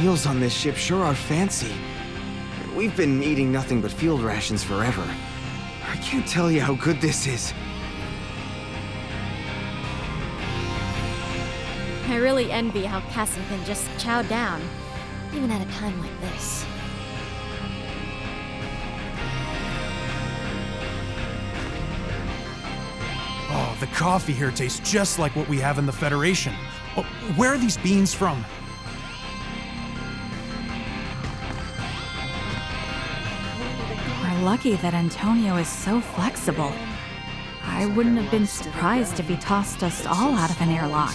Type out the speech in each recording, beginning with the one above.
meals on this ship sure are fancy. We've been eating nothing but field rations forever. I can't tell you how good this is. I really envy how Cassim can just chow down, even at a time like this. Oh, the coffee here tastes just like what we have in the Federation. Oh, where are these beans from? We're lucky that Antonio is so flexible. I wouldn't have been surprised if he tossed us all out of an airlock.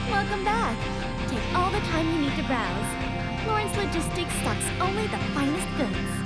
Welcome back. Take all the time you need to browse. Lawrence Logistics stocks only the finest goods.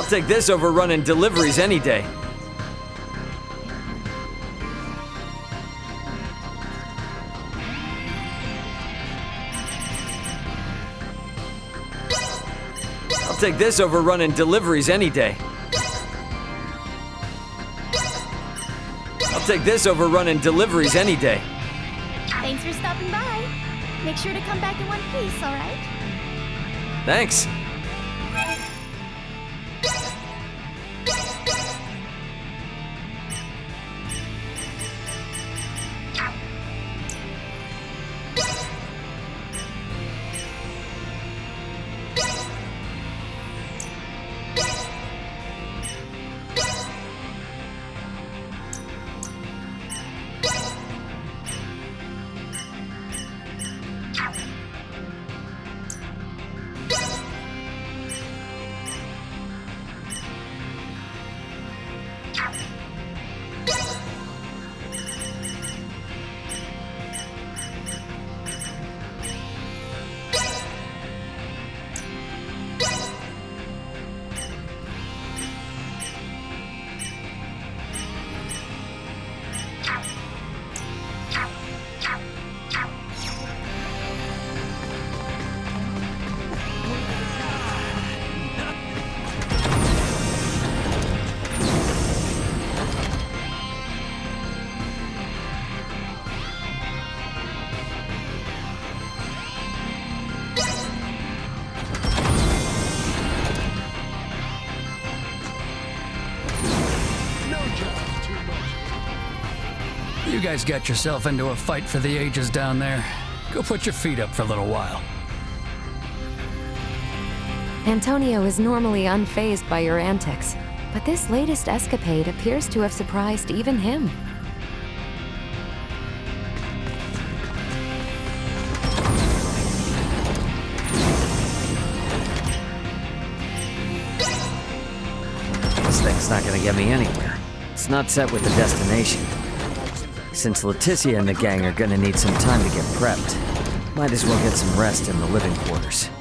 I'll take this over running deliveries any day. I'll take this over running deliveries any day. I'll take this over running deliveries any day. Thanks for stopping by. Make sure to come back in one piece, alright? Thanks. guys got yourself into a fight for the ages down there. Go put your feet up for a little while. Antonio is normally unfazed by your antics, but this latest escapade appears to have surprised even him. This thing's not gonna get me anywhere. It's not set with the destination. Since Leticia and the gang are gonna need some time to get prepped, might as well get some rest in the living quarters.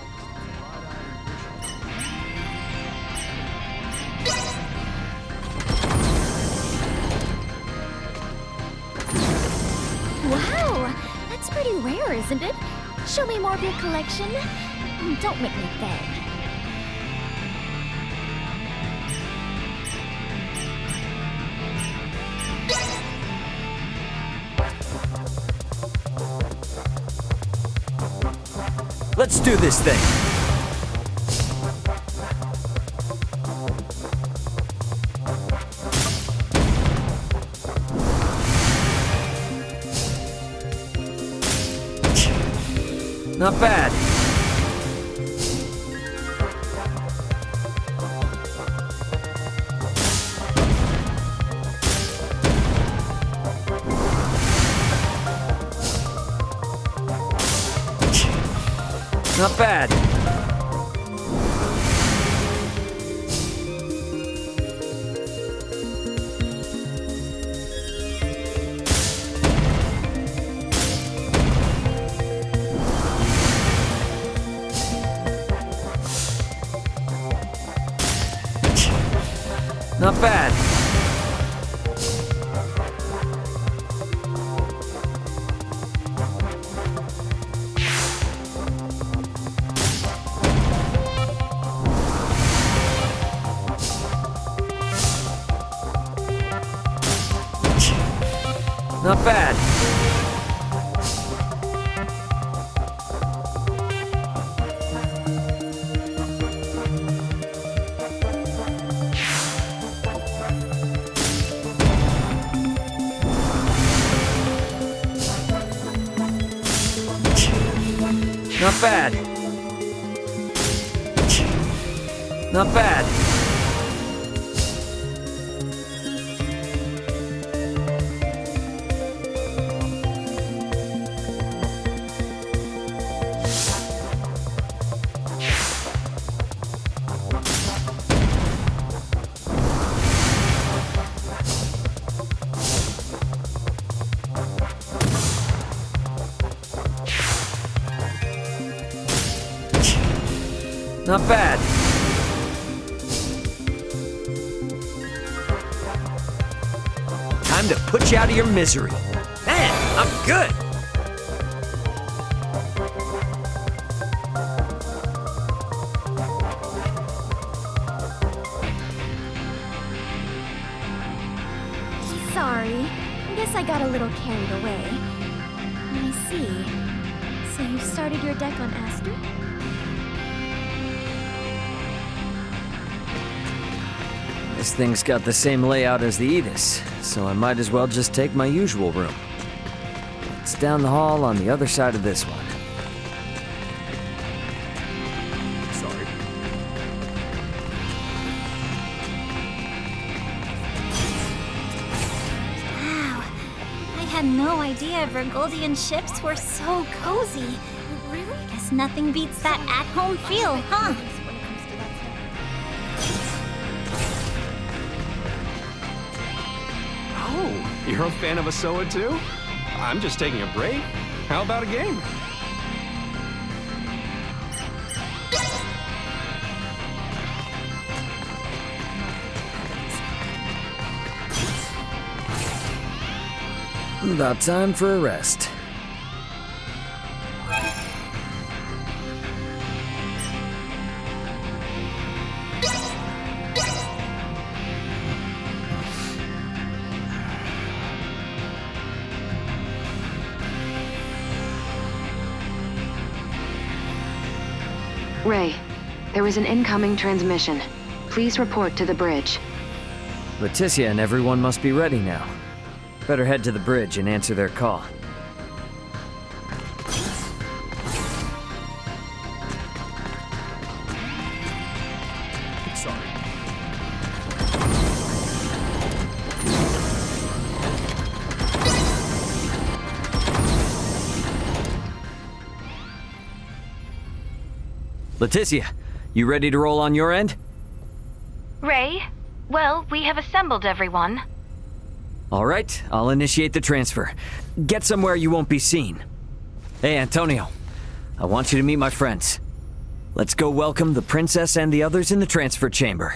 Wow, that's pretty rare, isn't it? Show me more of your collection. Don't make me beg. Let's do this thing! Not bad. Not bad. Not bad. Not bad. Not bad. Not bad. Not bad. Time to put you out of your misery. Man, I'm good. Sorry. Guess I got a little carried away. I see. So you started your deck on Aster? This thing's got the same layout as the Edis, so I might as well just take my usual room. It's down the hall on the other side of this one. Sorry. Wow. I had no idea Virgoldian ships were so cozy. Really? Guess nothing beats that at-home feel, huh? Oh, you're a fan of Asoa too? I'm just taking a break. How about a game? About time for a rest. Ray, there is an incoming transmission. Please report to the bridge. Leticia and everyone must be ready now. Better head to the bridge and answer their call. Sorry. Leticia, you ready to roll on your end? Ray? Well, we have assembled everyone. All right, I'll initiate the transfer. Get somewhere you won't be seen. Hey, Antonio, I want you to meet my friends. Let's go welcome the princess and the others in the transfer chamber.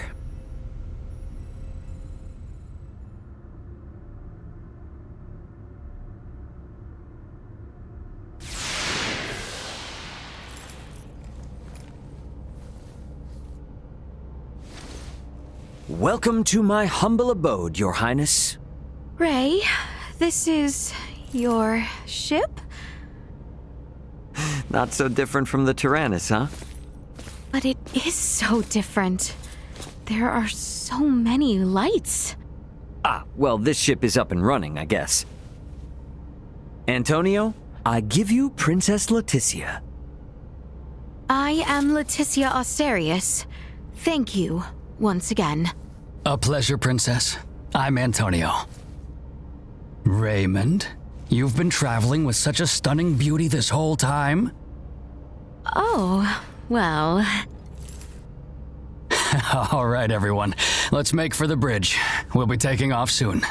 Welcome to my humble abode, Your Highness. Ray, this is your ship? Not so different from the Tyrannus, huh? But it is so different. There are so many lights. Ah, well, this ship is up and running, I guess. Antonio, I give you Princess Leticia. I am Leticia Austerius. Thank you, once again. A pleasure, Princess. I'm Antonio. Raymond, you've been traveling with such a stunning beauty this whole time? Oh, well... All right, everyone. Let's make for the bridge. We'll be taking off soon.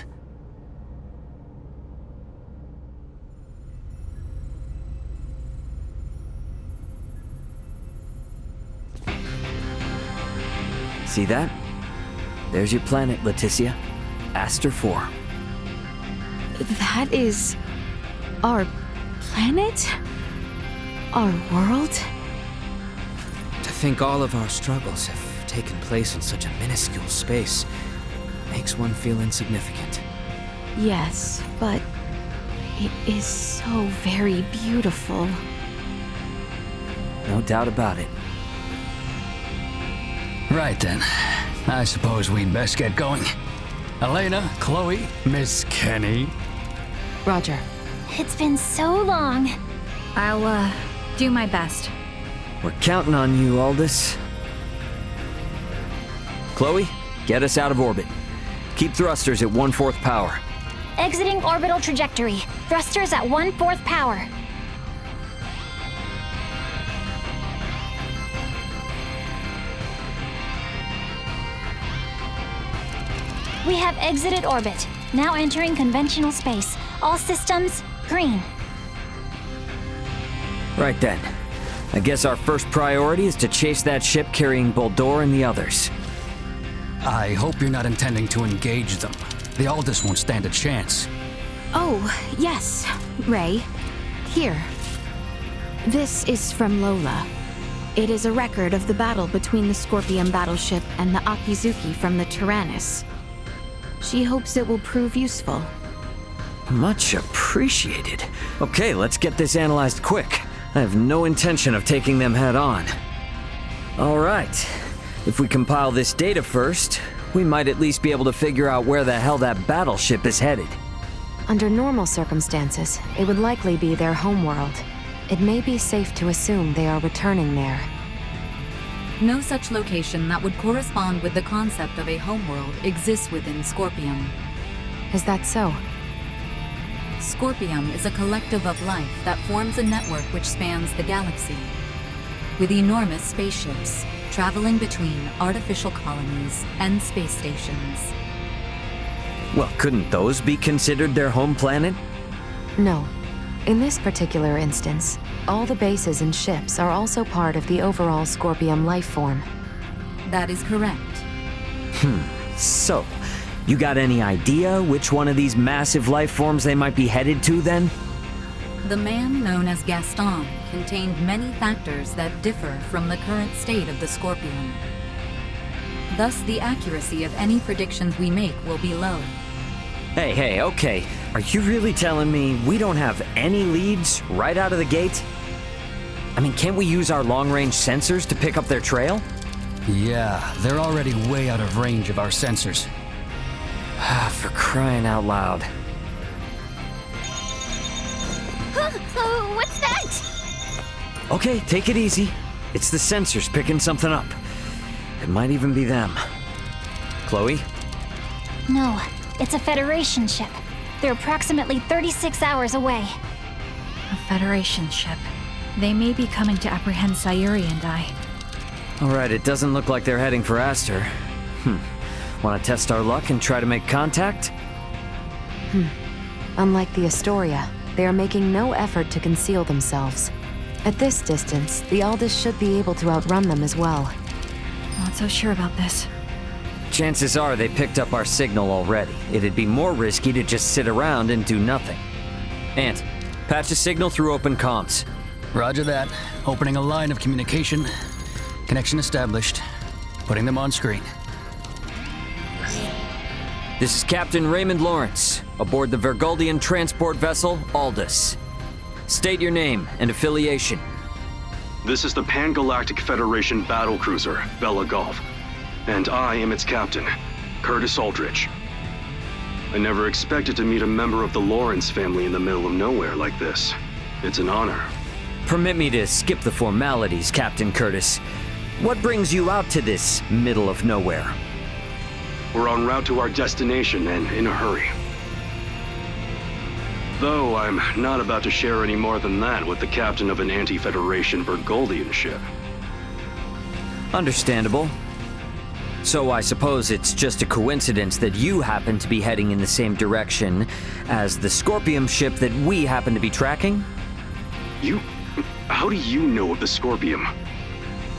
See that? There's your planet, Leticia. Aster 4. That is... our planet? Our world? To think all of our struggles have taken place in such a minuscule space makes one feel insignificant. Yes, but it is so very beautiful. No doubt about it. Right then. I suppose we'd best get going. Elena, Chloe, Miss Kenny. Roger. It's been so long. I'll, do my best. We're counting on you, Aldous. Chloe, get us out of orbit. Keep thrusters at 1/4 power. Exiting orbital trajectory. Thrusters at 1/4 power. We have exited orbit. Now entering conventional space. All systems green. Right then. I guess our first priority is to chase that ship carrying Bohld'r and the others. I hope you're not intending to engage them. The Aldous won't stand a chance. Oh, yes, Ray. Here. This is from Lola. It is a record of the battle between the Scorpium battleship and the Akizuki from the Tyrannus. She hopes it will prove useful. Much appreciated. Okay, let's get this analyzed quick. I have no intention of taking them head on. All right. If we compile this data first, we might at least be able to figure out where the hell that battleship is headed. Under normal circumstances, it would likely be their homeworld. It may be safe to assume they are returning there. No such location that would correspond with the concept of a homeworld exists within Scorpium. Is that so? Scorpium is a collective of life that forms a network which spans the galaxy, with enormous spaceships traveling between artificial colonies and space stations. Well, couldn't those be considered their home planet? No. In this particular instance, all the bases and ships are also part of the overall Scorpium life form. That is correct. So, you got any idea which one of these massive life forms they might be headed to then? The man known as Gaston contained many factors that differ from the current state of the Scorpion. Thus, the accuracy of any predictions we make will be low. Hey, okay. Are you really telling me we don't have any leads right out of the gate? I mean, can't we use our long-range sensors to pick up their trail? Yeah, they're already way out of range of our sensors. For crying out loud. What's that? Okay, take it easy. It's the sensors picking something up. It might even be them. Chloe? No, it's a Federation ship. They're approximately 36 hours away. A Federation ship. They may be coming to apprehend Sayuri and I. Alright, it doesn't look like they're heading for Aster. Want to test our luck and try to make contact? Unlike the Astoria, they are making no effort to conceal themselves. At this distance, the Aldous should be able to outrun them as well. Not so sure about this. Chances are they picked up our signal already. It'd be more risky to just sit around and do nothing. Ant, patch a signal through open comms. Roger that. Opening a line of communication. Connection established. Putting them on screen. This is Captain Raymond Lawrence, aboard the Vergoldian transport vessel, Aldous. State your name and affiliation. This is the Pan-Galactic Federation battlecruiser, Bella Golf, and I am its captain, Curtis Aldrich. I never expected to meet a member of the Lawrence family in the middle of nowhere like this. It's an honor. Permit me to skip the formalities, Captain Curtis. What brings you out to this middle of nowhere? We're en route to our destination and in a hurry. Though I'm not about to share any more than that with the captain of an anti-Federation Vergoldian ship. Understandable. So I suppose it's just a coincidence that you happen to be heading in the same direction as the Scorpium ship that we happen to be tracking? How do you know of the Scorpium?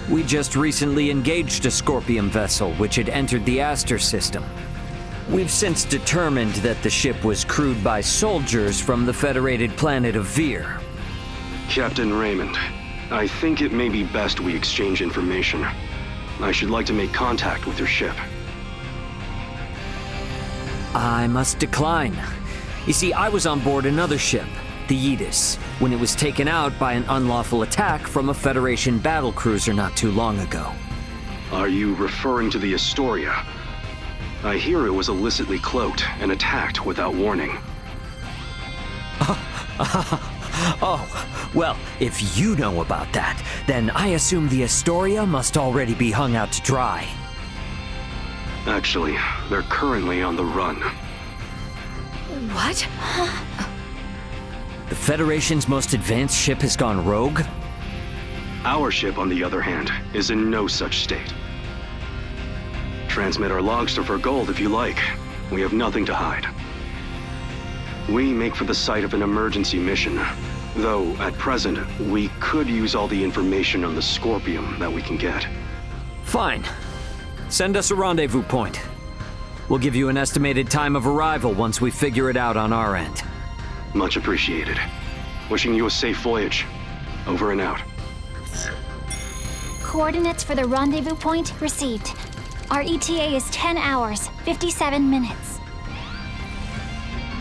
We just recently engaged a Scorpium vessel which had entered the Aster system. We've since determined that the ship was crewed by soldiers from the federated planet of Vir. Captain Raymond, I think it may be best we exchange information. I should like to make contact with your ship. I must decline. You see, I was on board another ship, the Aegis, when it was taken out by an unlawful attack from a Federation battlecruiser not too long ago. Are you referring to the Astoria? I hear it was illicitly cloaked and attacked without warning. Oh, well, if you know about that, then I assume the Astoria must already be hung out to dry. Actually, they're currently on the run. What? The Federation's most advanced ship has gone rogue? Our ship, on the other hand, is in no such state. Transmit our logs to Vergold if you like. We have nothing to hide. We make for the site of an emergency mission, though at present, we could use all the information on the Scorpium that we can get. Fine. Send us a rendezvous point. We'll give you an estimated time of arrival once we figure it out on our end. Much appreciated. Wishing you a safe voyage. Over and out. Coordinates for the rendezvous point received. Our ETA is 10 hours, 57 minutes.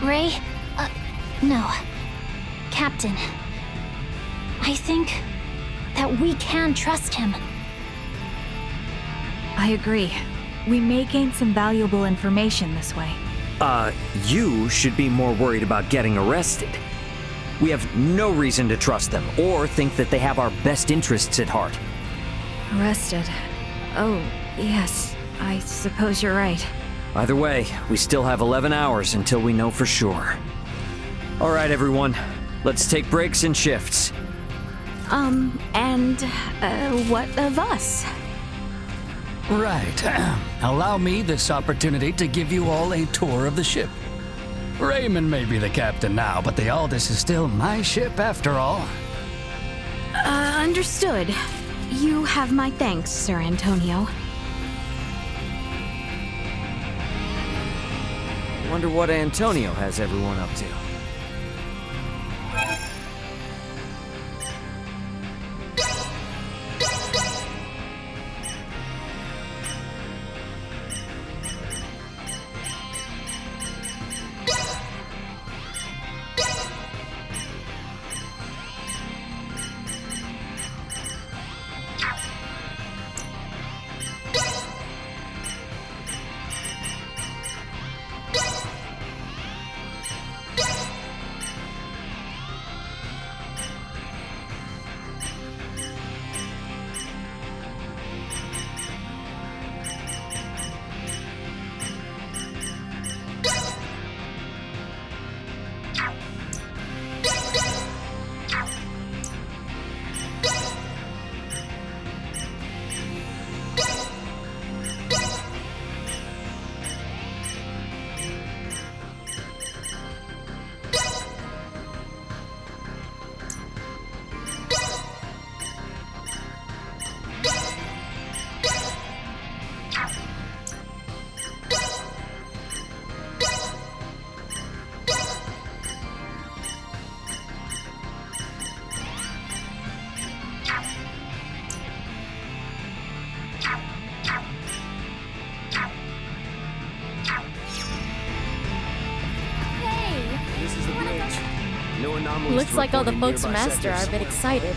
Ray? No. Captain. I think that we can trust him. I agree. We may gain some valuable information this way. You should be more worried about getting arrested. We have no reason to trust them, or think that they have our best interests at heart. Arrested. Oh, yes. I suppose you're right. Either way, we still have 11 hours until we know for sure. All right, everyone. Let's take breaks and shifts. What of us? Right. Allow me this opportunity to give you all a tour of the ship. Raymond may be the captain now, but the Aldous is still my ship after all. Understood. You have my thanks, Sir Antonio. Wonder what Antonio has everyone up to. Looks like all the folks from Astor are a bit excited.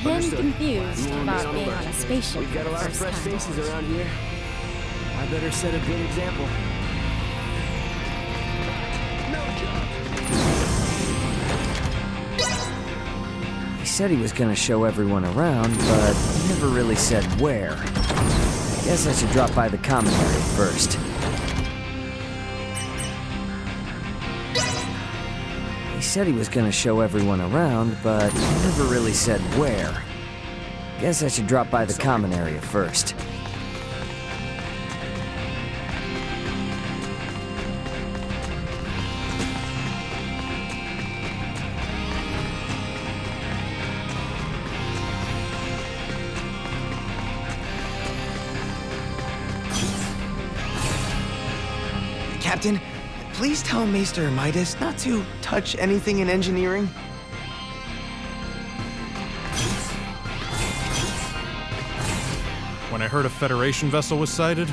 And confused about being on a spaceship for the first time. Faces around here. I better set a good example. He said he was gonna show everyone around, but he never really said where. Guess I should drop by the common area first. He said he was gonna show everyone around, but he never really said where. Guess I should drop by the common area first. Captain, please tell Maester Midas not to touch anything in engineering. When I heard a Federation vessel was sighted,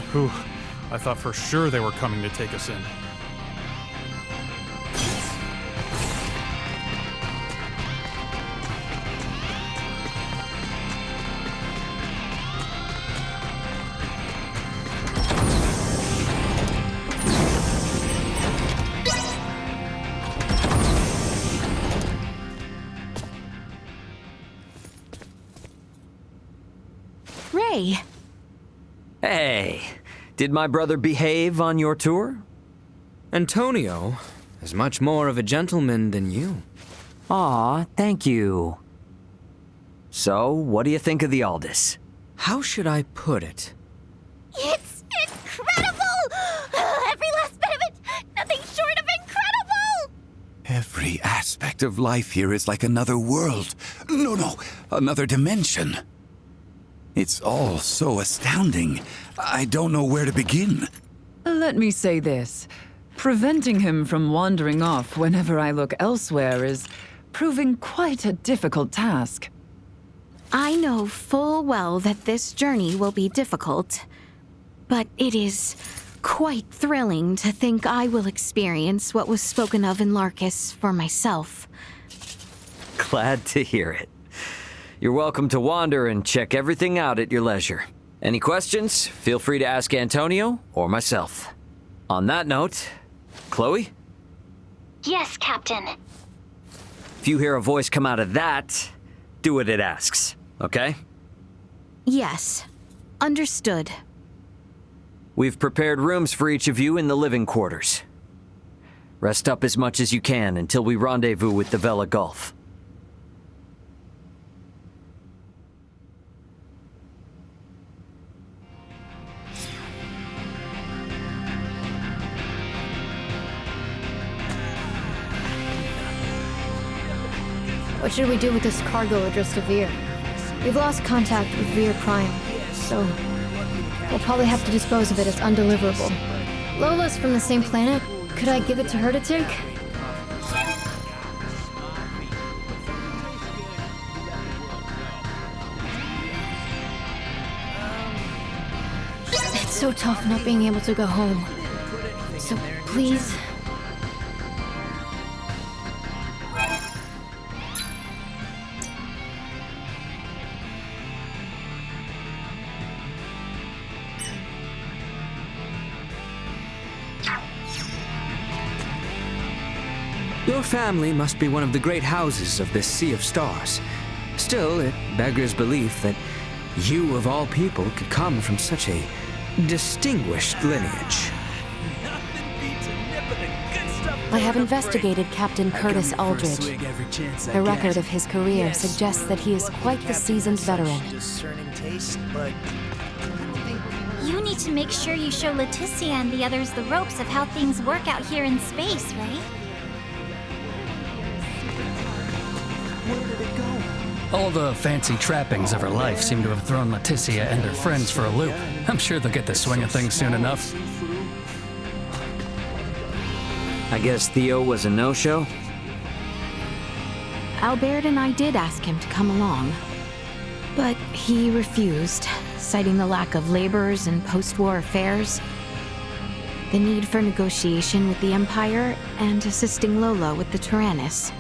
I thought for sure they were coming to take us in. Ray! Hey, did my brother behave on your tour? Antonio is much more of a gentleman than you. Aw, thank you. So, what do you think of the Aldous? How should I put it? It's incredible! Every last bit of it! Nothing short of incredible! Every aspect of life here is like another world. No, another dimension. It's all so astounding. I don't know where to begin. Let me say this. Preventing him from wandering off whenever I look elsewhere is proving quite a difficult task. I know full well that this journey will be difficult, but it is quite thrilling to think I will experience what was spoken of in Larkus for myself. Glad to hear it. You're welcome to wander and check everything out at your leisure. Any questions? Feel free to ask Antonio or myself. On that note, Chloe? Yes, Captain. If you hear a voice come out of that, do what it asks, okay? Yes. Understood. We've prepared rooms for each of you in the living quarters. Rest up as much as you can until we rendezvous with the Vela Gulf. What should we do with this cargo addressed to Veer? We've lost contact with Veer Prime, so we'll probably have to dispose of it as undeliverable. Lola's from the same planet. Could I give it to her to take? It's so tough not being able to go home. So please... Your family must be one of the great houses of this sea of stars. Still, it beggars belief that you, of all people, could come from such a distinguished lineage. I have investigated Captain Curtis Aldridge. The record of his career suggests that he is quite the seasoned veteran. You need to make sure you show Leticia and the others the ropes of how things work out here in space, right? All the fancy trappings of her life seem to have thrown Leticia and her friends for a loop. I'm sure they'll get the swing of things soon enough. I guess Theo was a no-show? Albert and I did ask him to come along, but he refused, citing the lack of laborers and post-war affairs, the need for negotiation with the Empire, and assisting Lola with the Tyrannus.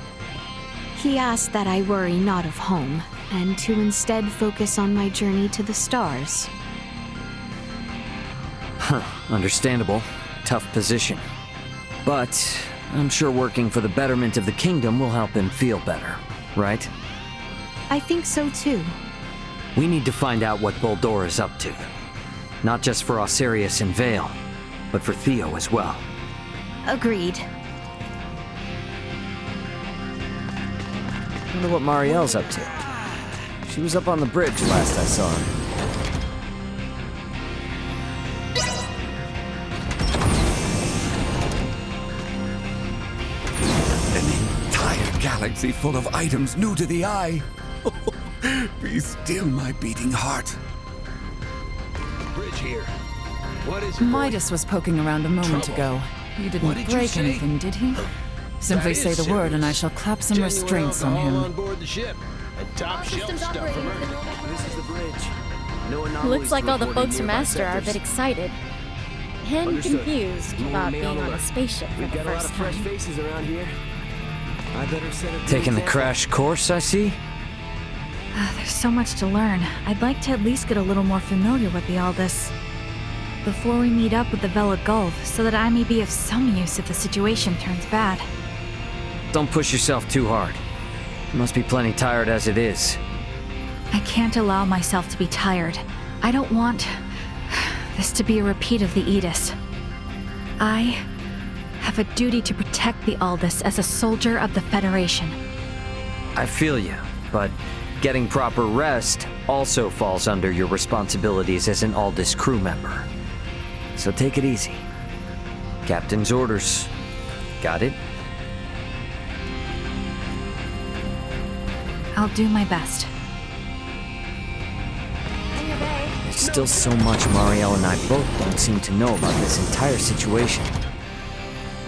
He asked that I worry not of home, and to instead focus on my journey to the stars. Huh, understandable. Tough position. But I'm sure working for the betterment of the kingdom will help him feel better, right? I think so too. We need to find out what Bohld'r is up to. Not just for Osirius and Vale, but for Theo as well. Agreed. Wonder what Marielle's up to. She was up on the bridge last I saw her. Galaxy full of items new to the eye. Be still, my beating heart. Bridge here. What is Midas was poking around a moment ago. You didn't break anything, did he? Simply say the word and I shall clap some restraints on him. On board the ship. And top shelf stuff from Earth. This is the bridge. Looks like all the folks from Astor are a bit excited. And confused about being on a spaceship for the first time. Faces around here. I better set up Taking the crash course, I see? There's so much to learn. I'd like to at least get a little more familiar with the Aldous before we meet up with the Vela Gulf, so that I may be of some use if the situation turns bad. Don't push yourself too hard. You must be plenty tired as it is. I can't allow myself to be tired. I don't want this to be a repeat of the Aegis. I have a duty to protect the Aldous as a soldier of the Federation. I feel you, but getting proper rest also falls under your responsibilities as an Aldous crew member. So take it easy. Captain's orders. Got it? I'll do my best. There's still so much Marielle and I both don't seem to know about this entire situation.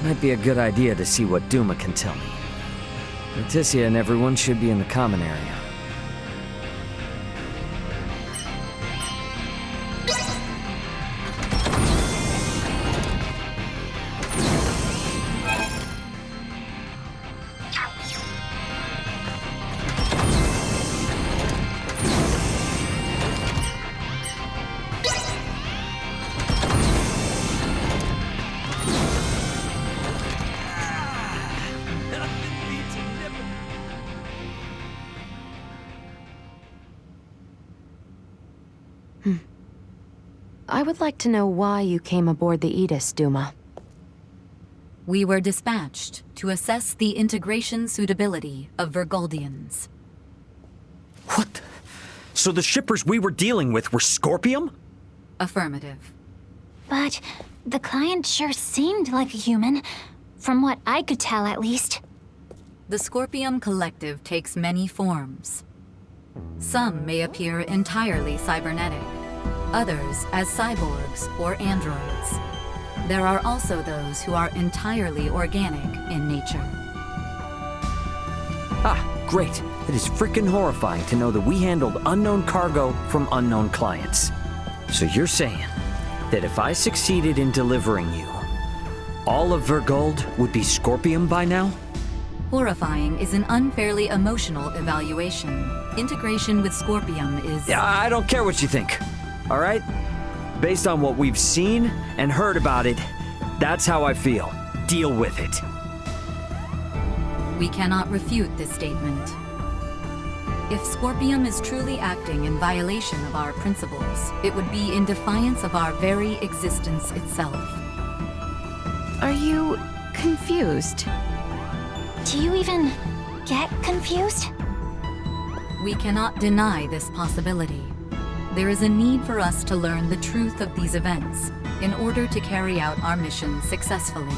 Might be a good idea to see what Duma can tell me. Leticia and everyone should be in the common area. I would like to know why you came aboard the Aegis, Duma. We were dispatched to assess the integration suitability of Vergoldians. What? So the shippers we were dealing with were Scorpium? Affirmative. But the client sure seemed like a human, from what I could tell at least. The Scorpium Collective takes many forms. Some may appear entirely cybernetic, others as cyborgs or androids. There are also those who are entirely organic in nature. Ah, great. It is frickin' horrifying to know that we handled unknown cargo from unknown clients. So you're saying that if I succeeded in delivering you, all of Vergold would be Scorpium by now? Horrifying is an unfairly emotional evaluation. Integration with Scorpium is... Yeah, I don't care what you think. All right? Based on what we've seen and heard about it, that's how I feel. Deal with it. We cannot refute this statement. If Scorpium is truly acting in violation of our principles, it would be in defiance of our very existence itself. Are you confused? Do you even get confused? We cannot deny this possibility. There is a need for us to learn the truth of these events in order to carry out our mission successfully.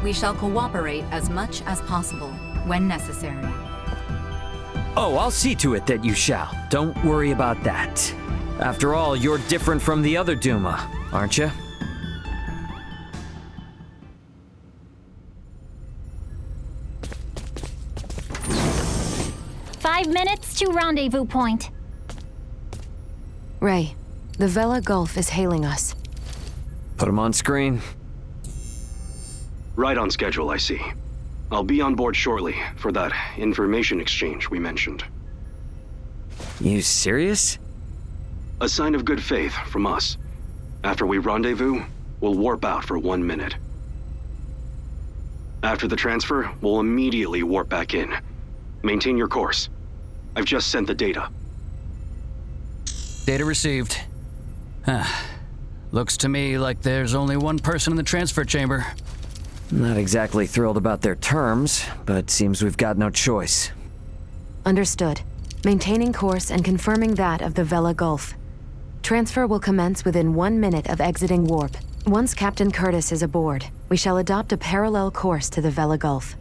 We shall cooperate as much as possible when necessary. Oh, I'll see to it that you shall. Don't worry about that. After all, you're different from the other Duma, aren't you? "5 minutes to rendezvous point." Ray, the Vela Gulf is hailing us. Put him on screen. Right on schedule, I see. I'll be on board shortly for that information exchange we mentioned. You serious? A sign of good faith from us. After we rendezvous, we'll warp out for 1 minute. After the transfer, we'll immediately warp back in. Maintain your course. I've just sent the data. Data received. Looks to me like there's only one person in the transfer chamber. Not exactly thrilled about their terms, but seems we've got no choice. Understood. Maintaining course and confirming that of the Vela Gulf. Transfer will commence within 1 minute of exiting warp. Once Captain Curtis is aboard, we shall adopt a parallel course to the Vela Gulf.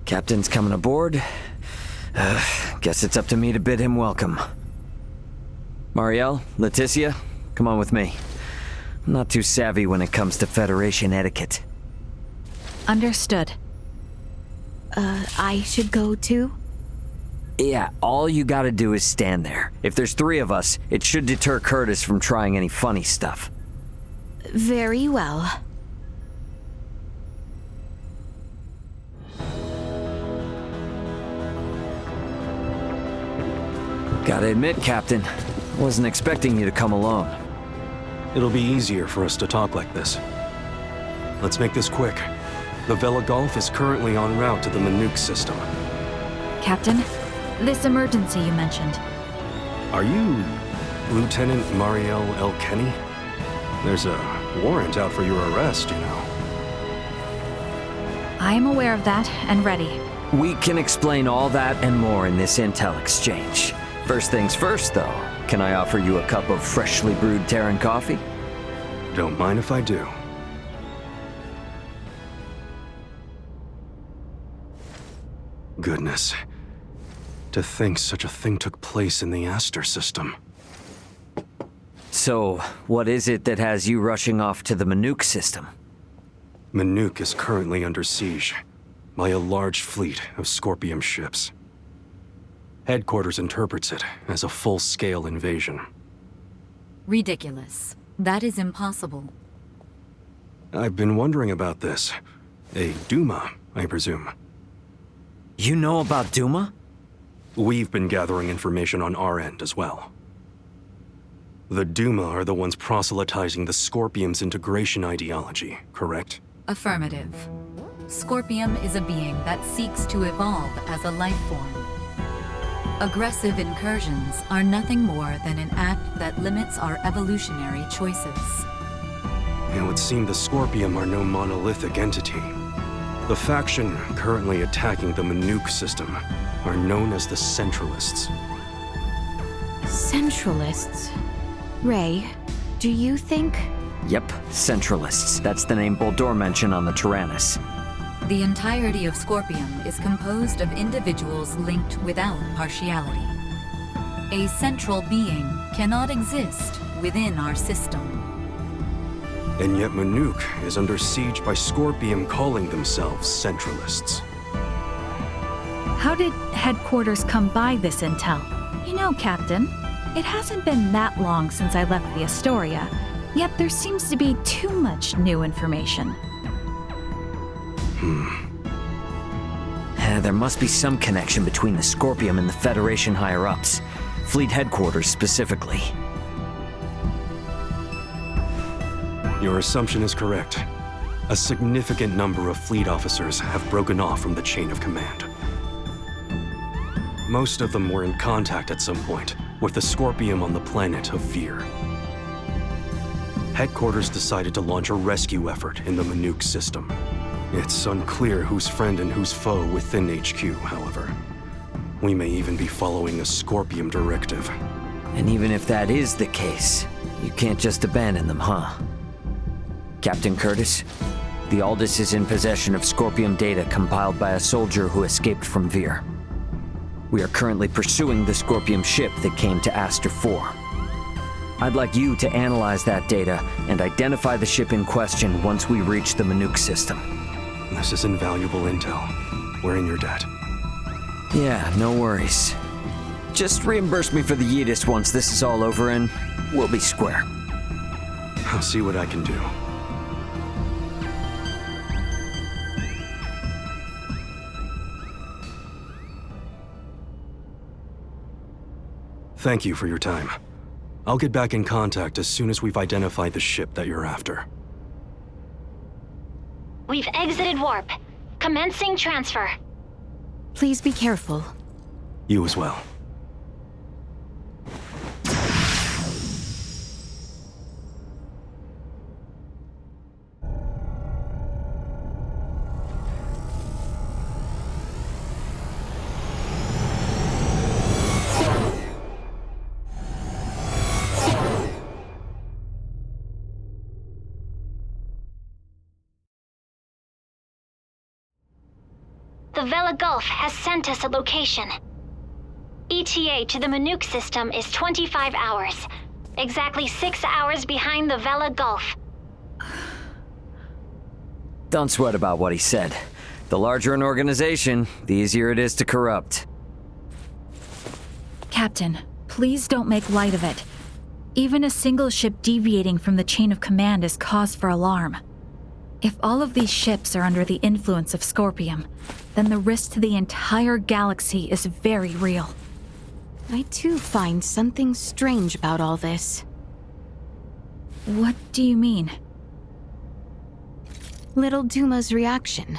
Captain's coming aboard. Guess it's up to me to bid him welcome. Marielle, Leticia, come on with me. I'm not too savvy when it comes to Federation etiquette. Understood. I should go too? Yeah, all you gotta do is stand there. If there's 3 of us, it should deter Curtis from trying any funny stuff. Very well. Gotta admit, Captain, wasn't expecting you to come alone. It'll be easier for us to talk like this. Let's make this quick. The Vela Gulf is currently en route to the Manuk system. Captain, this emergency you mentioned. Are you Lieutenant Marielle L. Kenny? There's a warrant out for your arrest, you know. I am aware of that and ready. We can explain all that and more in this intel exchange. First things first, though. Can I offer you a cup of freshly brewed Terran coffee? Don't mind if I do. Goodness. To think such a thing took place in the Aster system. So, what is it that has you rushing off to the Manuk system? Manuk is currently under siege by a large fleet of Scorpium ships. Headquarters interprets it as a full-scale invasion. Ridiculous. That is impossible. I've been wondering about this. A Duma, I presume. You know about Duma? We've been gathering information on our end as well. The Duma are the ones proselytizing the Scorpium's integration ideology, correct? Affirmative. Scorpium is a being that seeks to evolve as a life form. Aggressive incursions are nothing more than an act that limits our evolutionary choices. It would seem the Scorpium are no monolithic entity. The faction currently attacking the Manuk system are known as the Centralists. Centralists? Ray, do you think? Yep, Centralists. That's the name Bohld'r mentioned on the Tyrannus. The entirety of Scorpium is composed of individuals linked without partiality. A central being cannot exist within our system. And yet Manuk is under siege by Scorpium calling themselves Centralists. How did headquarters come by this intel? You know, Captain, it hasn't been that long since I left the Astoria, yet there seems to be too much new information. There must be some connection between the Scorpium and the Federation higher-ups. Fleet headquarters specifically. Your assumption is correct. A significant number of fleet officers have broken off from the chain of command. Most of them were in contact at some point with the Scorpium on the planet of Vir. Headquarters decided to launch a rescue effort in the Manuk system. It's unclear who's friend and who's foe within HQ, however. We may even be following a Scorpium directive. And even if that is the case, you can't just abandon them, huh? Captain Curtis, the Aldous is in possession of Scorpium data compiled by a soldier who escaped from Vir. We are currently pursuing the Scorpium ship that came to Aster 4. I'd like you to analyze that data and identify the ship in question once we reach the Manuk system. This is invaluable intel. We're in your debt. Yeah, no worries. Just reimburse me for the Yeetus once this is all over and we'll be square. I'll see what I can do. Thank you for your time. I'll get back in contact as soon as we've identified the ship that you're after. We've exited warp. Commencing transfer. Please be careful. You as well. The Vela Gulf has sent us a location. ETA to the Manuk system is 25 hours. Exactly 6 hours behind the Vela Gulf. Don't sweat about what he said. The larger an organization, the easier it is to corrupt. Captain, please don't make light of it. Even a single ship deviating from the chain of command is cause for alarm. If all of these ships are under the influence of Scorpium, then the risk to the entire galaxy is very real. I too find something strange about all this. What do you mean? Little Duma's reaction.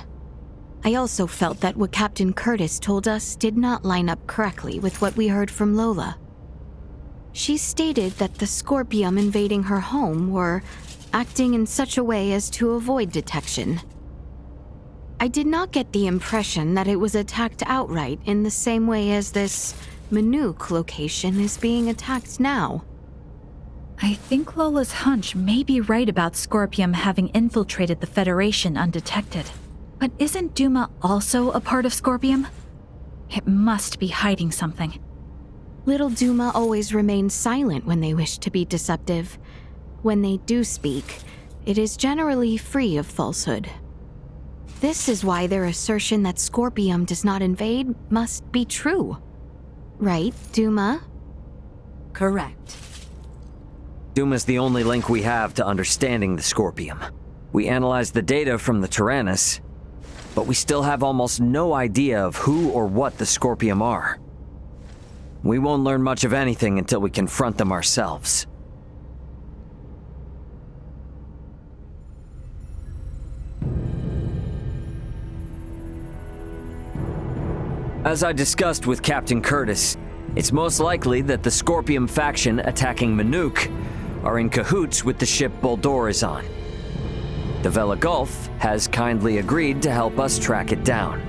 I also felt that what Captain Curtis told us did not line up correctly with what we heard from Lola. She stated that the Scorpium invading her home were acting in such a way as to avoid detection. I did not get the impression that it was attacked outright in the same way as this Manuk location is being attacked now. I think Lola's hunch may be right about Scorpium having infiltrated the Federation undetected. But isn't Duma also a part of Scorpium? It must be hiding something. Little Duma always remains silent when they wish to be deceptive. When they do speak, it is generally free of falsehood. This is why their assertion that Scorpium does not invade must be true. Right, Duma? Correct. Duma's the only link we have to understanding the Scorpium. We analyzed the data from the Tyrannus, but we still have almost no idea of who or what the Scorpium are. We won't learn much of anything until we confront them ourselves. As I discussed with Captain Curtis, it's most likely that the Scorpium faction attacking Manuk are in cahoots with the ship Bohld'r is on. The Vela Gulf has kindly agreed to help us track it down.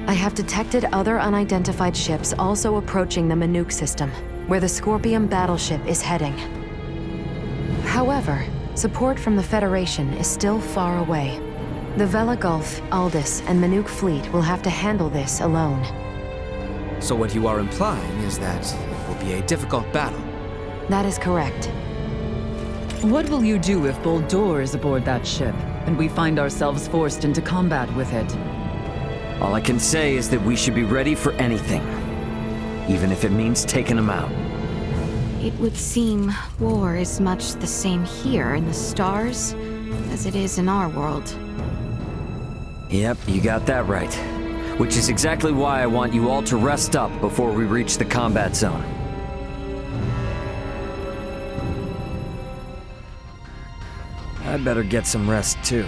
I have detected other unidentified ships also approaching the Manuk system, where the Scorpium battleship is heading. However, support from the Federation is still far away. The Vela Gulf, Aldous, and Manuk fleet will have to handle this alone. So what you are implying is that it will be a difficult battle. That is correct. What will you do if Bohld'r is aboard that ship, and we find ourselves forced into combat with it? All I can say is that we should be ready for anything, even if it means taking them out. It would seem war is much the same here in the stars as it is in our world. Yep, you got that right. Which is exactly why I want you all to rest up before we reach the combat zone. I'd better get some rest too.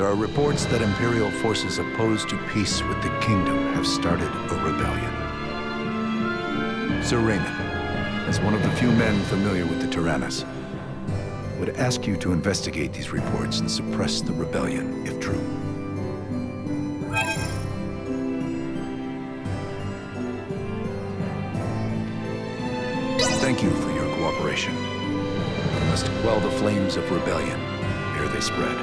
There are reports that Imperial forces opposed to peace with the kingdom have started a rebellion. Sir Raymond, as one of the few men familiar with the Tyrannus, would ask you to investigate these reports and suppress the rebellion, if true. Thank you for your cooperation. We must quell the flames of rebellion ere they spread.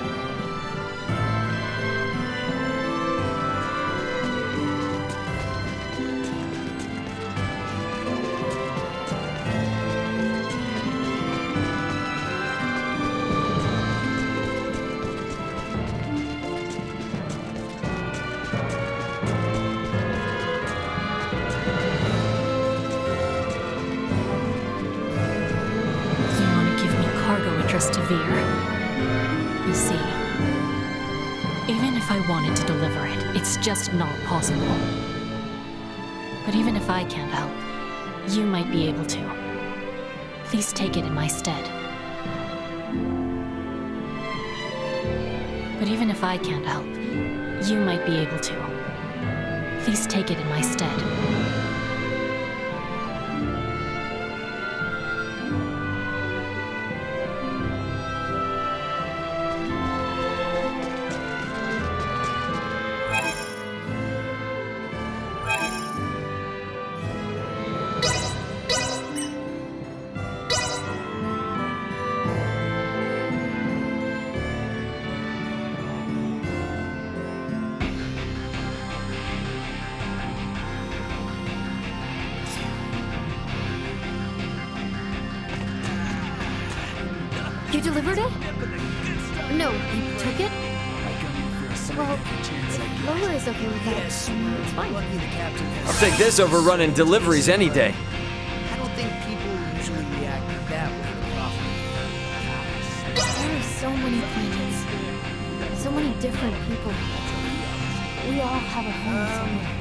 To Veer. You see, even if I wanted to deliver it, it's just not possible. But even if I can't help, you might be able to. Please take it in my stead. But even if I can't help, you might be able to. Please take it in my stead. You delivered it? No, you took it? Well, if Lola is okay with that, it's fine. I'll take this over running deliveries any day. I don't think people usually react that way to coffee. There are so many planets, so many different people. We all have a home somewhere.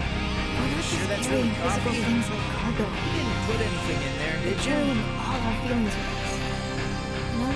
We're not just carrying physical things like cargo. You didn't put anything in there, We're did you? carrying all our feelings with us. You know?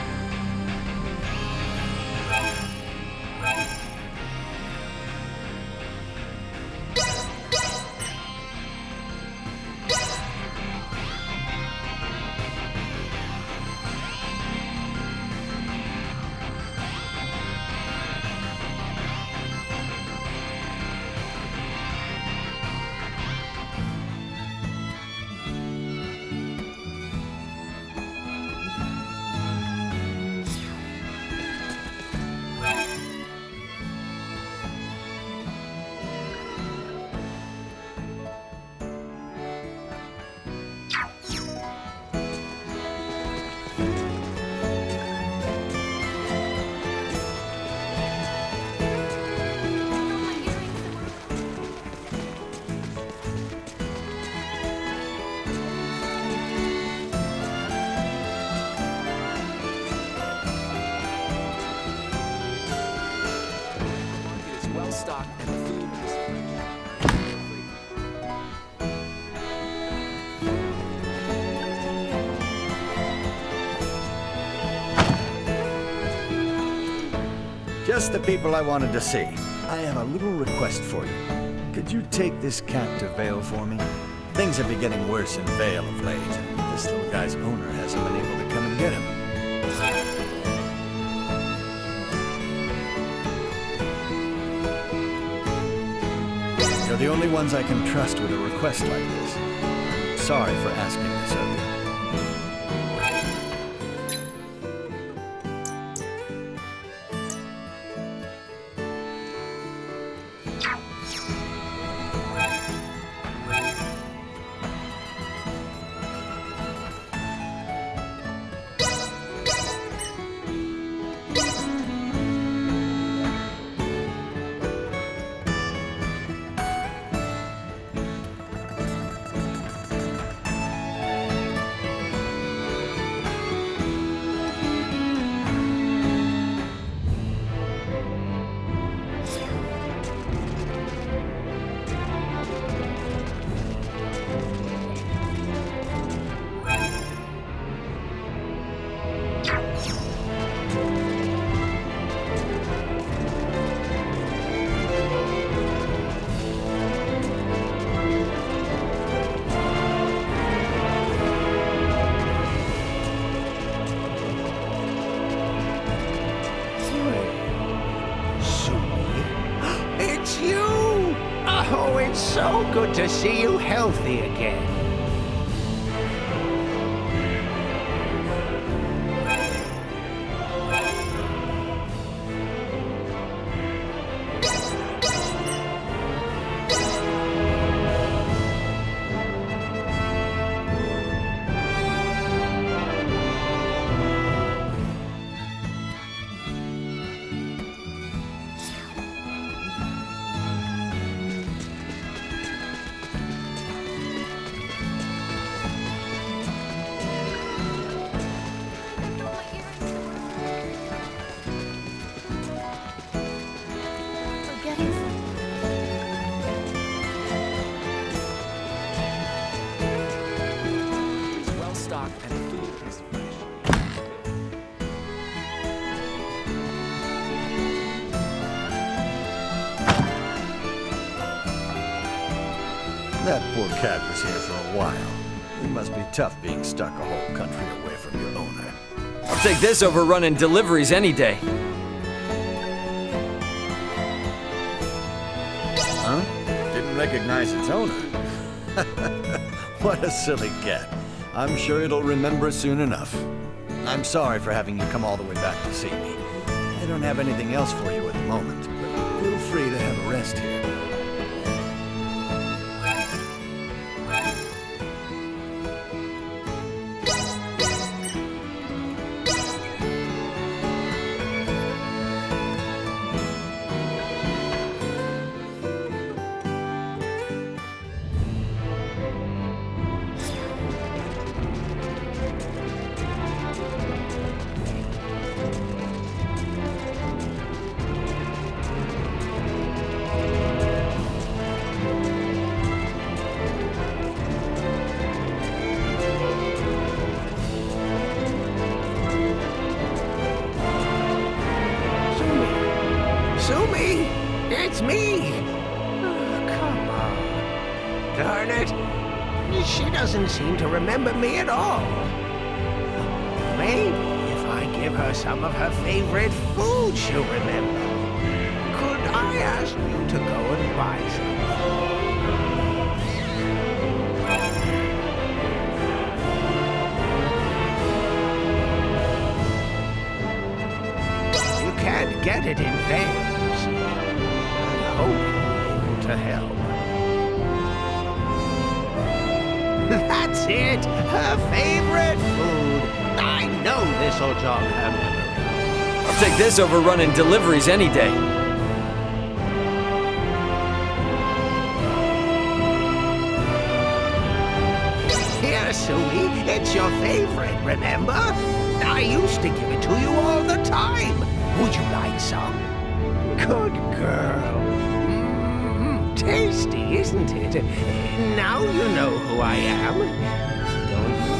Just the people I wanted to see. I have a little request for you. Could you take this cat to Vale for me? Things have been getting worse in Vale of late, and this little guy's owner hasn't been able to come and get him. You're the only ones I can trust with a request like this. Sorry for asking this of you. It's so good to see you healthy again. That poor cat was here for a while. It must be tough being stuck a whole country away from your owner. I'll take this over running deliveries any day. Huh? Didn't recognize its owner. What a silly cat. I'm sure it'll remember soon enough. I'm sorry for having you come all the way back to see me. I don't have anything else for you at the moment, but feel free to have a rest here. Sumi! It's me! Oh, come on. Darn it. She doesn't seem to remember me at all. Maybe if I give her some of her favorite food, she'll remember. Could I ask you to go and buy some? You can't get it in vain. I hope you're able to help. That's it! Her favorite food! I know this'll jog her memory. I'll take this over running deliveries any day. Here, Sumi, it's your favorite, remember? I used to give it to you all the time. Would you like some? Good girl. Tasty, isn't it? Now you know who I am, don't you?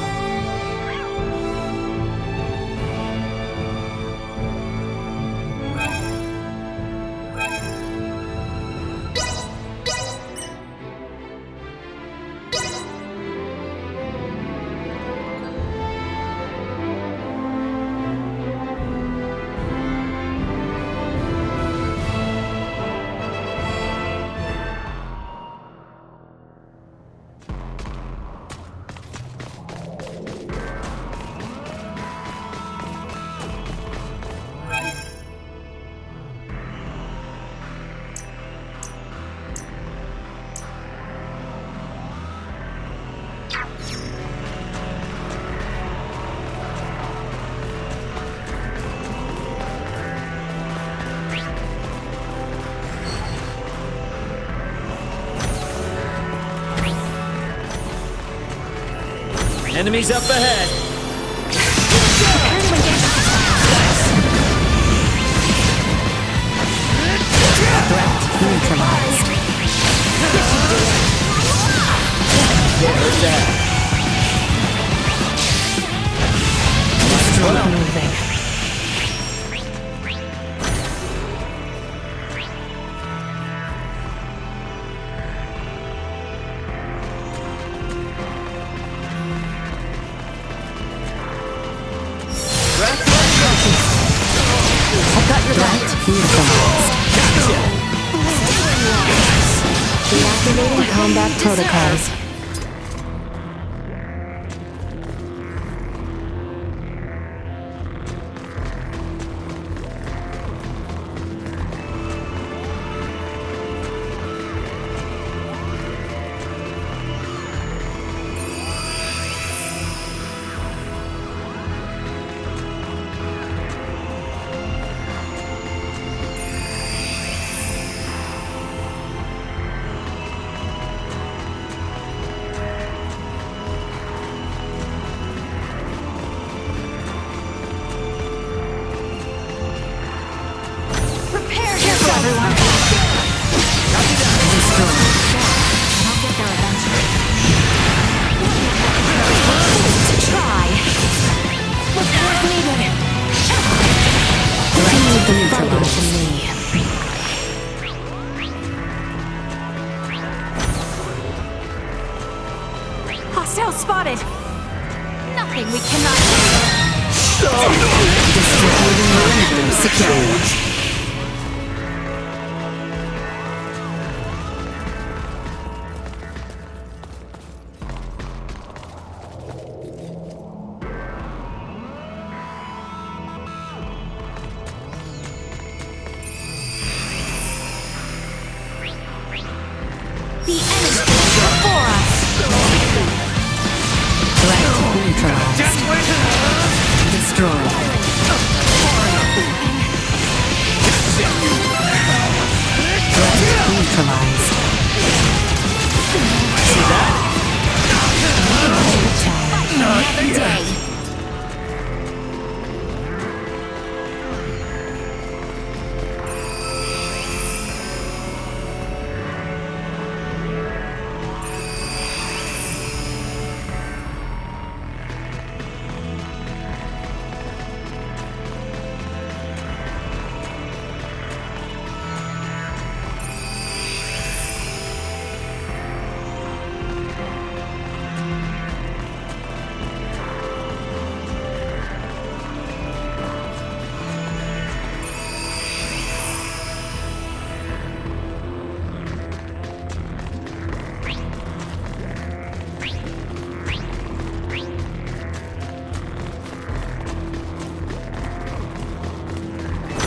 Enemies up ahead. Threat neutralized. There's that. Destroy moving. I've got your back. Neutralized. Gotcha. The Activating combat protocols. Hostile spotted! Nothing we cannot Secure. The enemy is before us! Threat neutralized. Destroyed. Threat neutralized. See that? Another day.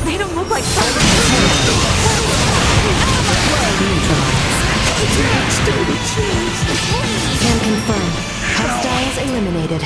They don't look like Can confirm. Hostiles eliminated.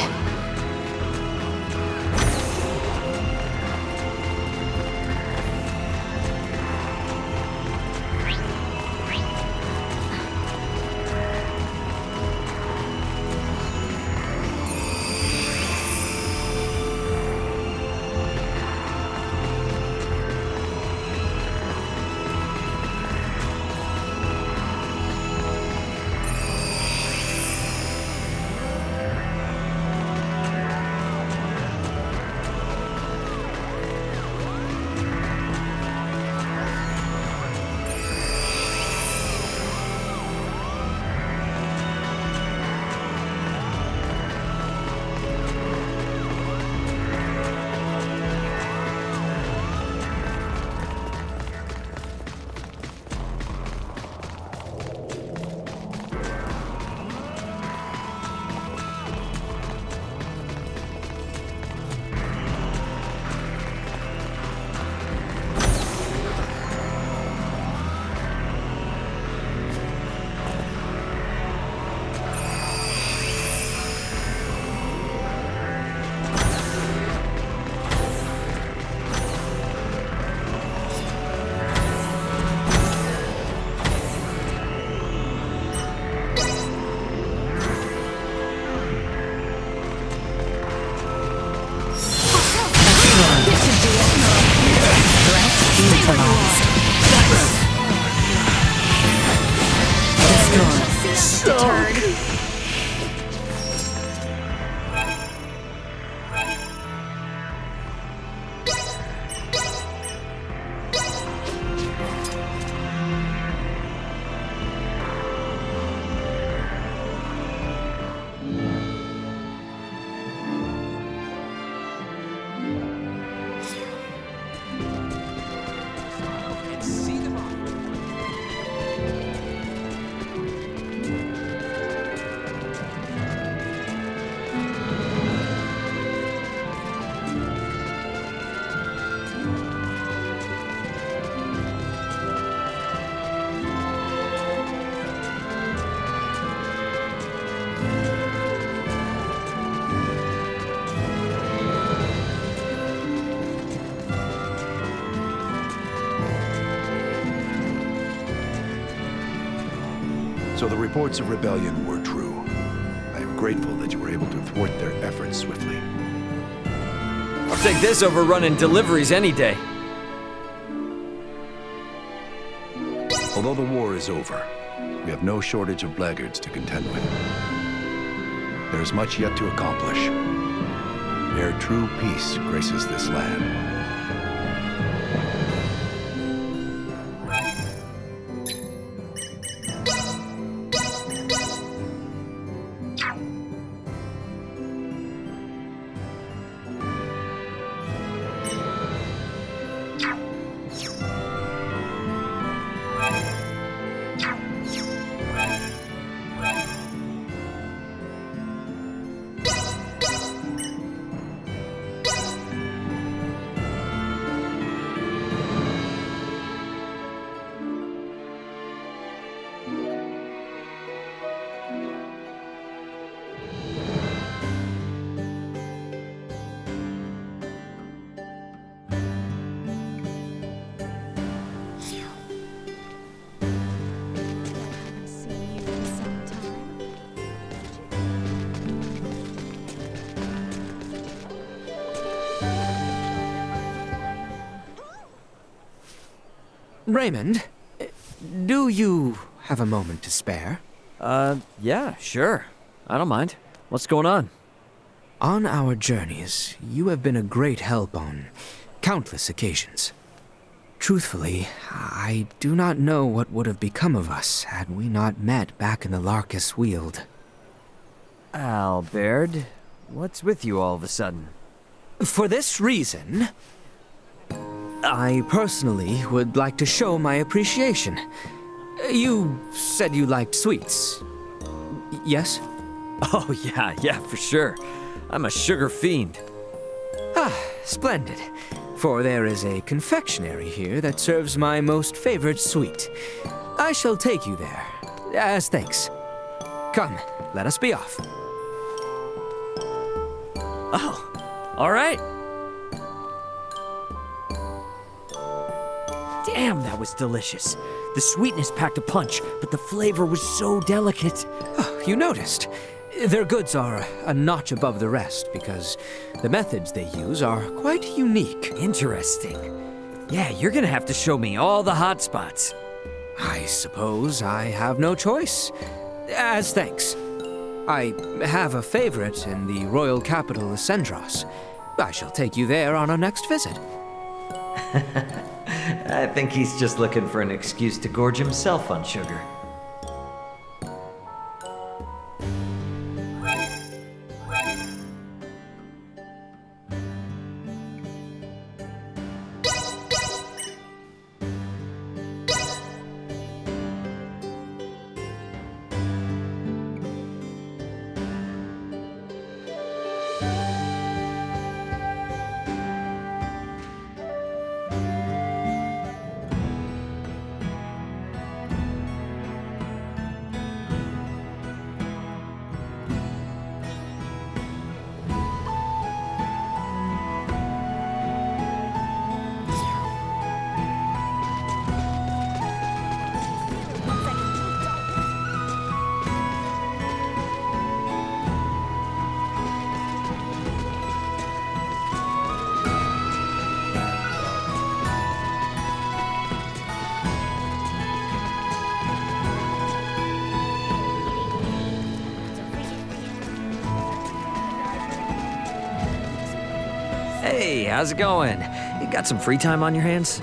So the reports of rebellion were true. I am grateful that you were able to thwart their efforts swiftly. I'll take this over running deliveries any day. Although the war is over, we have no shortage of blackguards to contend with. There is much yet to accomplish. Ere true peace graces this land. Raymond, do you have a moment to spare? Yeah, sure. I don't mind. What's going on? On our journeys, you have been a great help on countless occasions. Truthfully, I do not know what would have become of us had we not met back in the Larkus Weald. Albert, what's with you all of a sudden? For this reason, I personally would like to show my appreciation. You said you liked sweets. Yes? Oh, yeah, for sure. I'm a sugar fiend. Ah, splendid. For there is a confectionery here that serves my most favorite sweet. I shall take you there, as thanks. Come, let us be off. Oh, all right. Damn, that was delicious. The sweetness packed a punch, but the flavor was so delicate. Oh, you noticed. Their goods are a notch above the rest because the methods they use are quite unique. Interesting. Yeah, you're gonna have to show me all the hot spots. I suppose I have no choice. As thanks. I have a favorite in the royal capital, Sendros. I shall take you there on our next visit. I think he's just looking for an excuse to gorge himself on sugar. Hey, how's it going? You got some free time on your hands?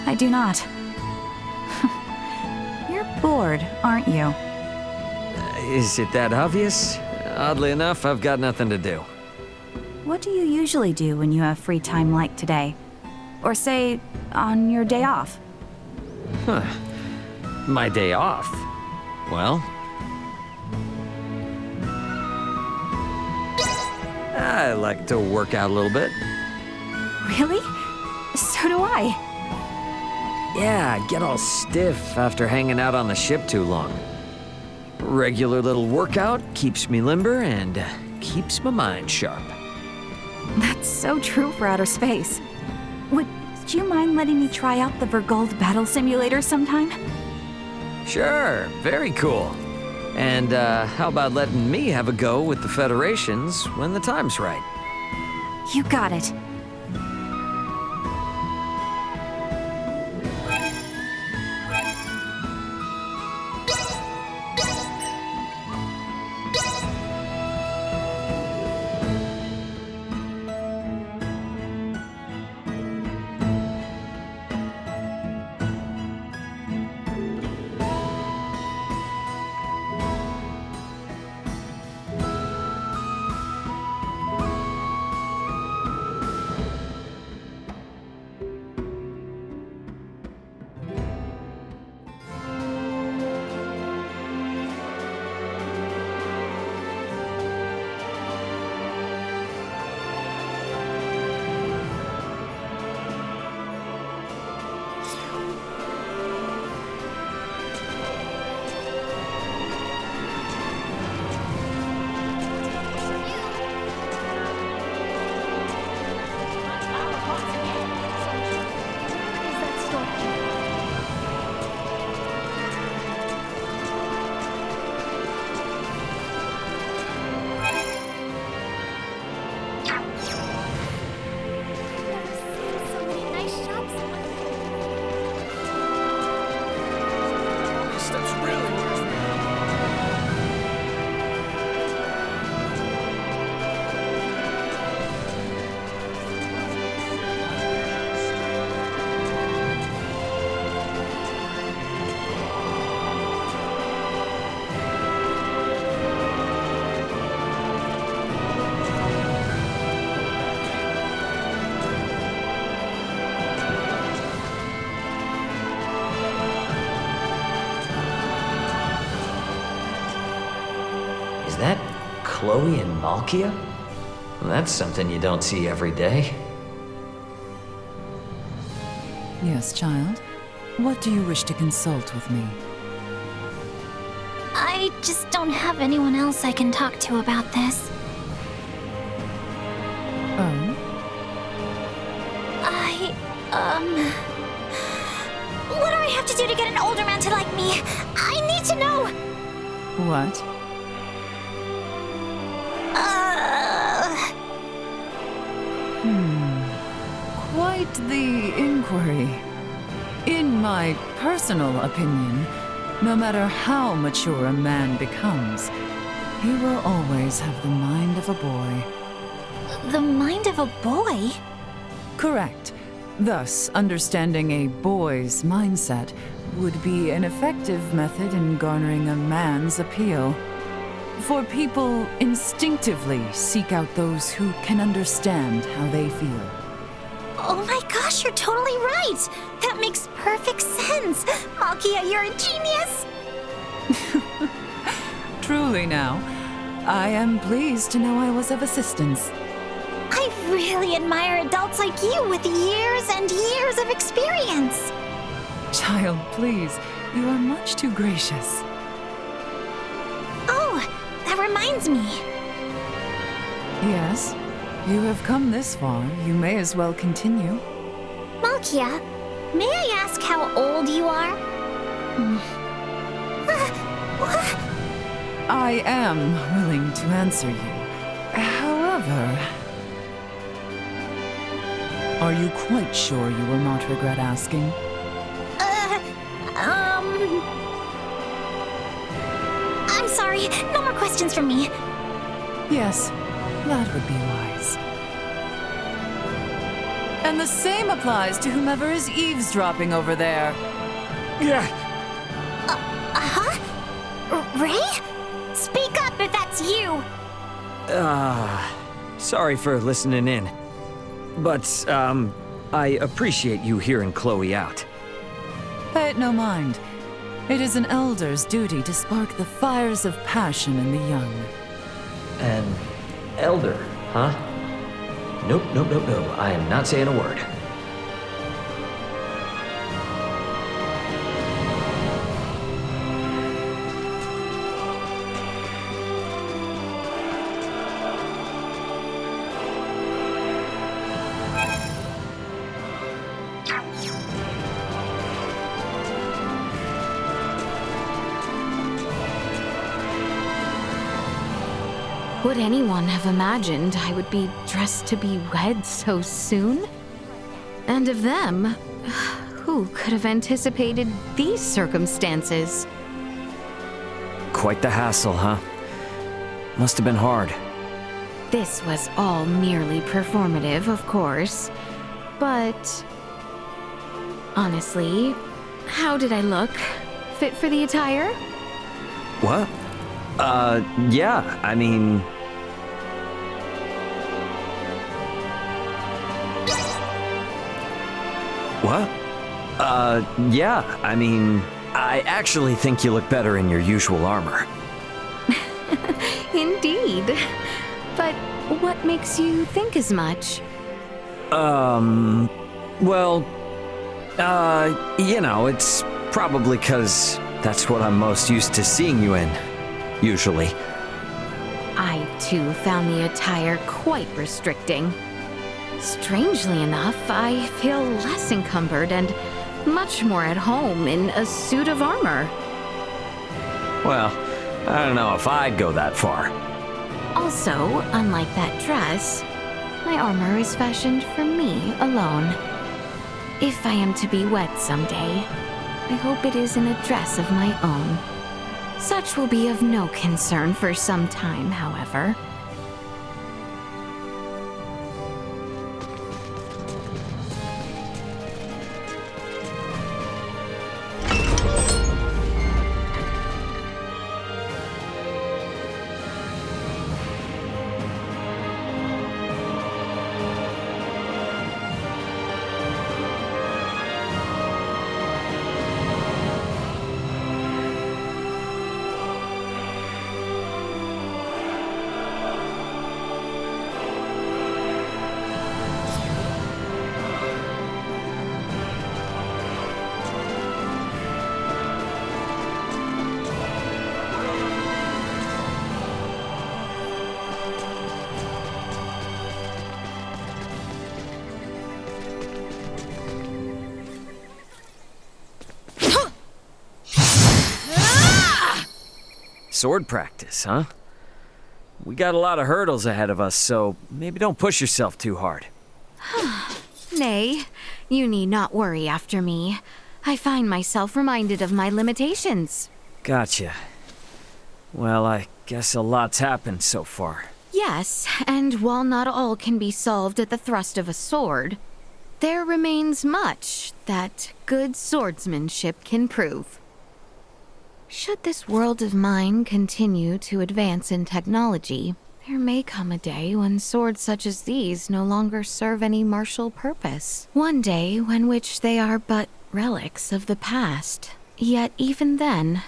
I do not. You're bored, aren't you? Is it that obvious? Oddly enough, I've got nothing to do. What do you usually do when you have free time like today? Or say, on your day off? Huh. My day off? Well, I like to work out a little bit. Really? So do I. Yeah, I get all stiff after hanging out on the ship too long. Regular little workout keeps me limber and keeps my mind sharp. That's so true for outer space. Would you mind letting me try out the Vergold battle simulator sometime? Sure, very cool. And how about letting me have a go with the Federations when the time's right? You got it. Is that Chloe and Malkia? Well, that's something you don't see every day. Yes, child. What do you wish to consult with me? I just don't have anyone else I can talk to about this. Oh? What do I have to do to get an older man to like me? I need to know! What? Quite the inquiry. In my personal opinion, no matter how mature a man becomes, he will always have the mind of a boy. The mind of a boy? Correct. Thus, understanding a boy's mindset would be an effective method in garnering a man's appeal. For people instinctively seek out those who can understand how they feel. Oh my gosh, you're totally right! That makes perfect sense! Malkia, you're a genius! Truly now, I am pleased to know I was of assistance. I really admire adults like you with years and years of experience! Child, please, you are much too gracious. Oh, that reminds me. Yes? You have come this far. You may as well continue. Malkia, may I ask how old you are? I am willing to answer you. However... Are you quite sure you will not regret asking? I'm sorry, no more questions from me. Yes, that would be wise. And the same applies to whomever is eavesdropping over there. Yeah. Ray? Speak up if that's you! Sorry for listening in. But, I appreciate you hearing Chloe out. Pay it no mind. It is an elder's duty to spark the fires of passion in the young. An elder, huh? Nope. I am not saying a word. Would anyone have imagined I would be dressed to be wed so soon? And of them, who could have anticipated these circumstances? Quite the hassle, huh? Must have been hard. This was all merely performative, of course, but honestly, how did I look? Fit for the attire? What? Yeah, I mean... What? Yeah, I mean... I actually think you look better in your usual armor. Indeed. But what makes you think as much? Well... you know, it's probably 'cause that's what I'm most used to seeing you in, usually. I, too, found the attire quite restricting. Strangely enough, I feel less encumbered and much more at home in a suit of armor. Well, I don't know if I'd go that far. Also, unlike that dress, my armor is fashioned for me alone. If I am to be wed someday, I hope it is in a dress of my own. Such will be of no concern for some time, however. Sword practice, huh? We got a lot of hurdles ahead of us, so maybe don't push yourself too hard. Nay, you need not worry after me. I find myself reminded of my limitations. Gotcha. Well, I guess a lot's happened so far. Yes, and while not all can be solved at the thrust of a sword, there remains much that good swordsmanship can prove. Should this world of mine continue to advance in technology, there may come a day when swords such as these no longer serve any martial purpose. One day when which they are but relics of the past. Yet even then,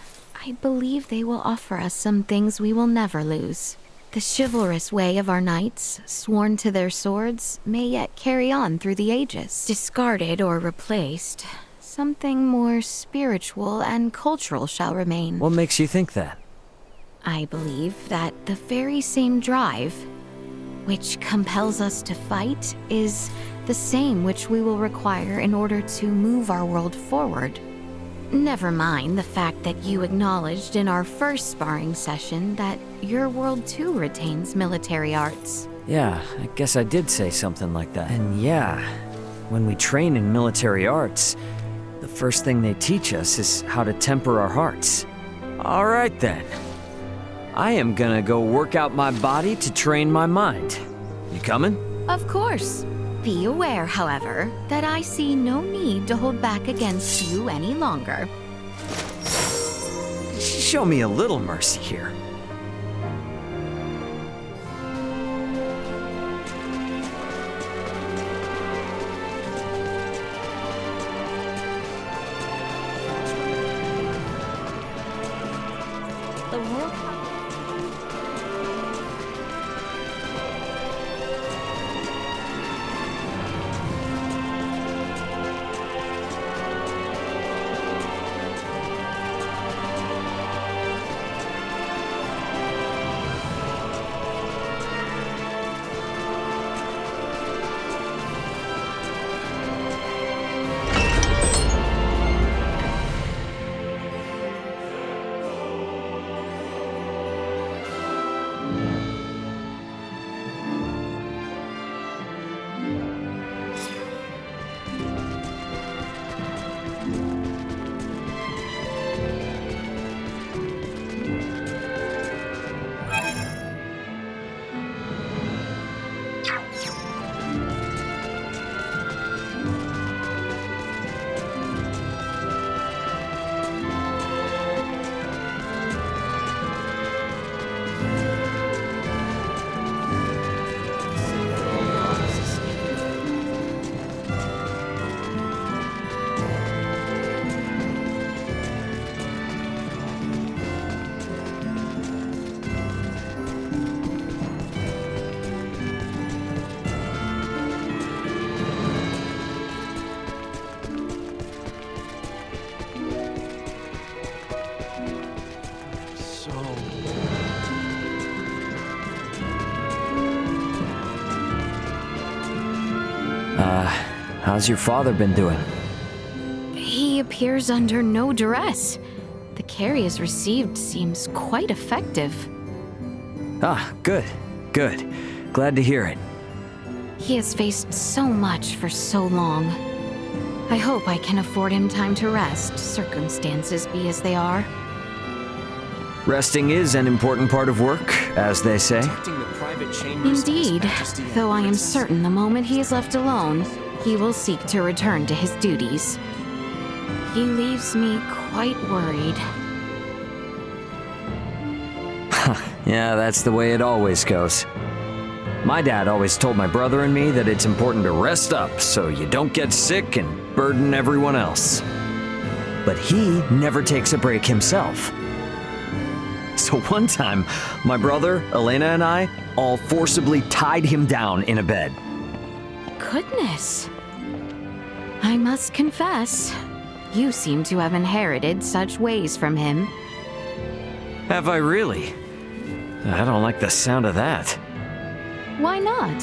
I believe they will offer us some things we will never lose. The chivalrous way of our knights, sworn to their swords, may yet carry on through the ages. Discarded or replaced, something more spiritual and cultural shall remain. What makes you think that? I believe that the very same drive, which compels us to fight, is the same which we will require in order to move our world forward. Never mind the fact that you acknowledged in our first sparring session that your world too retains military arts. Yeah, I guess I did say something like that. And yeah, when we train in military arts, the first thing they teach us is how to temper our hearts. All right then. I am gonna go work out my body to train my mind. You coming? Of course. Be aware, however, that I see no need to hold back against you any longer. Show me a little mercy here. How's your father been doing? He appears under no duress. The care he has received seems quite effective. Ah, good. Glad to hear it. He has faced so much for so long. I hope I can afford him time to rest, circumstances be as they are. Resting is an important part of work, as they say. Indeed, though I am certain the moment he is left alone, he will seek to return to his duties. He leaves me quite worried. Yeah, that's the way it always goes. My dad always told my brother and me that it's important to rest up so you don't get sick and burden everyone else. But he never takes a break himself. So one time, my brother, Elena, and I all forcibly tied him down in a bed. Goodness. I must confess, you seem to have inherited such ways from him. Have I really? I don't like the sound of that. Why not?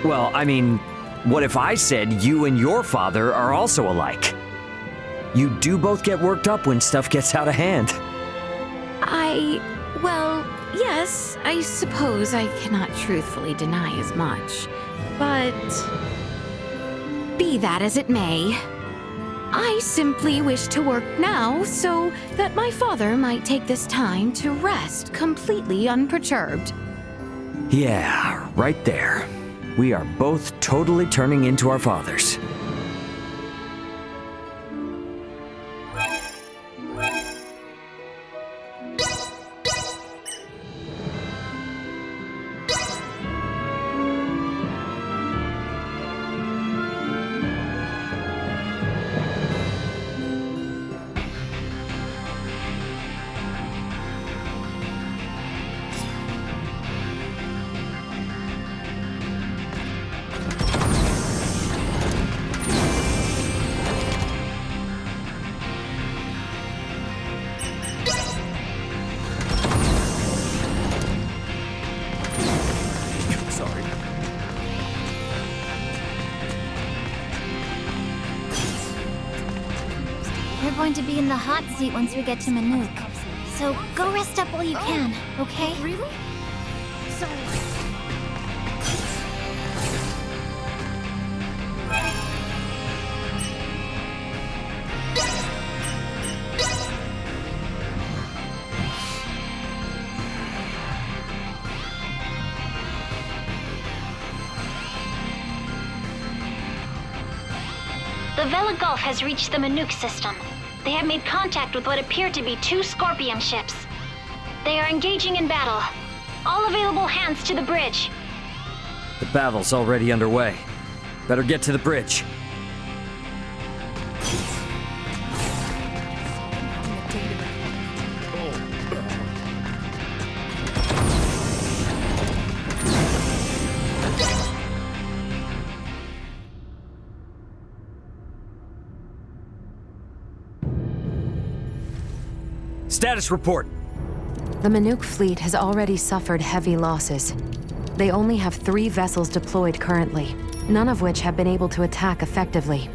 Well, I mean, what if I said you and your father are also alike? You do both get worked up when stuff gets out of hand. Well, yes, I suppose I cannot truthfully deny as much. But be that as it may, I simply wish to work now so that my father might take this time to rest completely unperturbed. Yeah, right there. We are both totally turning into our fathers. We're going to be in the hot seat once we get to Manuk. So go rest up while you can, okay? Really? Sorry. The Vela Gulf has reached the Manuk system. They have made contact with what appear to be 2 Scorpium ships. They are engaging in battle. All available hands to the bridge. The battle's already underway. Better get to the bridge. Status report. The Manuk fleet has already suffered heavy losses. They only have 3 vessels deployed currently, none of which have been able to attack effectively.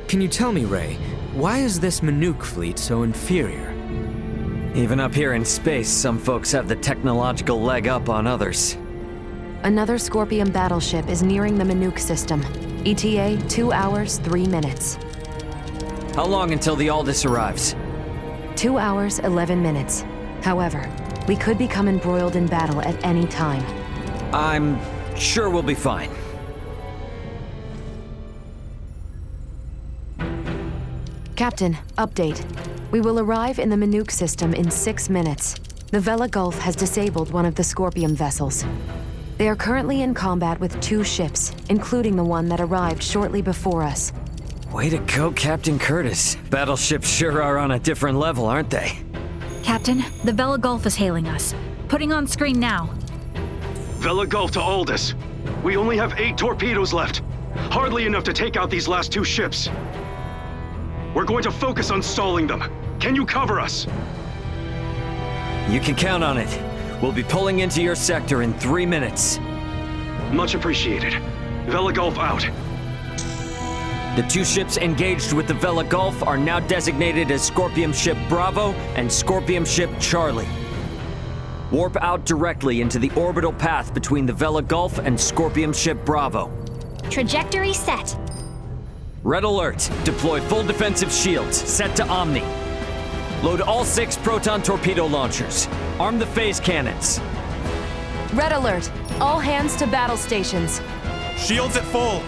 Can you tell me, Ray, why is this Manuk fleet so inferior? Even up here in space, some folks have the technological leg up on others. Another Scorpium battleship is nearing the Manuk system. ETA 2 hours, 3 minutes. How long until the Aldous arrives? 2 hours, 11 minutes. However, we could become embroiled in battle at any time. I'm sure we'll be fine. Captain, update. We will arrive in the Manuk system in 6 minutes. The Vela Gulf has disabled one of the Scorpium vessels. They are currently in combat with 2 ships, including the one that arrived shortly before us. Way to go, Captain Curtis. Battleships sure are on a different level, aren't they? Captain, the Vela Gulf is hailing us. Putting on screen now. Vela Gulf to Aldous. We only have 8 torpedoes left. Hardly enough to take out these last 2 ships. We're going to focus on stalling them. Can you cover us? You can count on it. We'll be pulling into your sector in 3 minutes. Much appreciated. Vela Gulf out. The two ships engaged with the Vela Gulf are now designated as Scorpium Ship Bravo and Scorpium Ship Charlie. Warp out directly into the orbital path between the Vela Gulf and Scorpium Ship Bravo. Trajectory set. Red alert. Deploy full defensive shields. Set to Omni. Load all 6 proton torpedo launchers. Arm the phase cannons. Red alert. All hands to battle stations. Shields at full.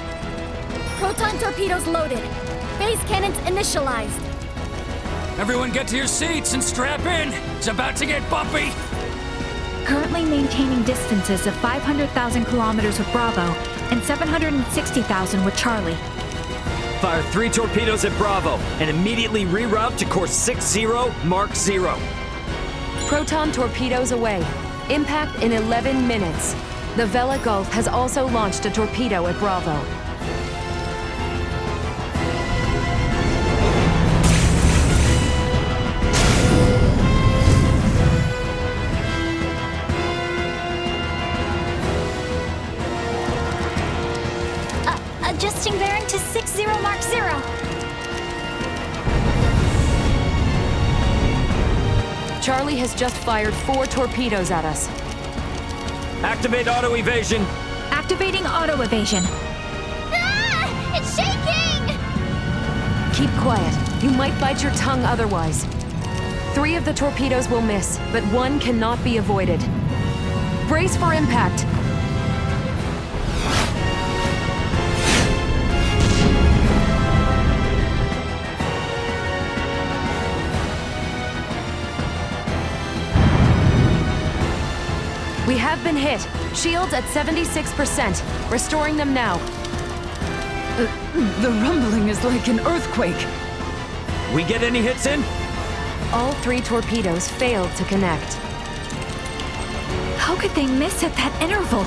Proton torpedoes loaded. Phase cannons initialized. Everyone get to your seats and strap in. It's about to get bumpy. Currently maintaining distances of 500,000 kilometers with Bravo and 760,000 with Charlie. Fire 3 torpedoes at Bravo and immediately reroute to course 60 Mark 0. Proton torpedoes away. Impact in 11 minutes. The Vela Gulf has also launched a torpedo at Bravo. Adjusting bearing to 60 Mark 0. Charlie has just fired 4 torpedoes at us. Activate auto evasion. Activating auto evasion. Ah! It's shaking! Keep quiet. You might bite your tongue otherwise. 3 of the torpedoes will miss, but 1 cannot be avoided. Brace for impact. We have been hit. Shields at 76%. Restoring them now. The rumbling is like an earthquake. We get any hits in? All 3 torpedoes failed to connect. How could they miss at that interval?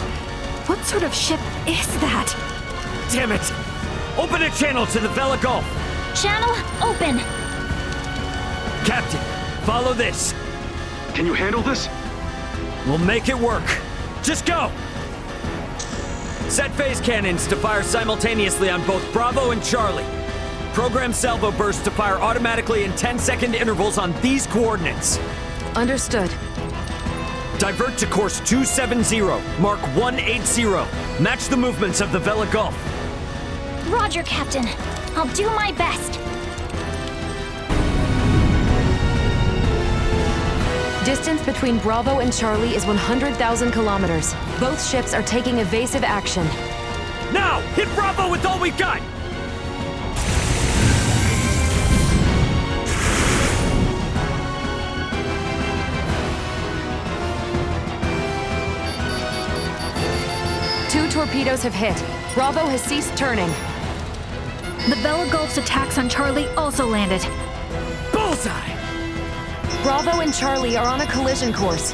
What sort of ship is that? Damn it! Open a channel to the Vela Gulf! Channel open. Captain, follow this. Can you handle this? We'll make it work. Just go! Set phase cannons to fire simultaneously on both Bravo and Charlie. Program salvo bursts to fire automatically in 10-second intervals on these coordinates. Understood. Divert to course 270, mark 180. Match the movements of the Vela Gulf. Roger, Captain. I'll do my best. Distance between Bravo and Charlie is 100,000 kilometers. Both ships are taking evasive action. Now! Hit Bravo with all we've got! Two torpedoes have hit. Bravo has ceased turning. The Vela Gulf's attacks on Charlie also landed. Bullseye! Bravo and Charlie are on a collision course.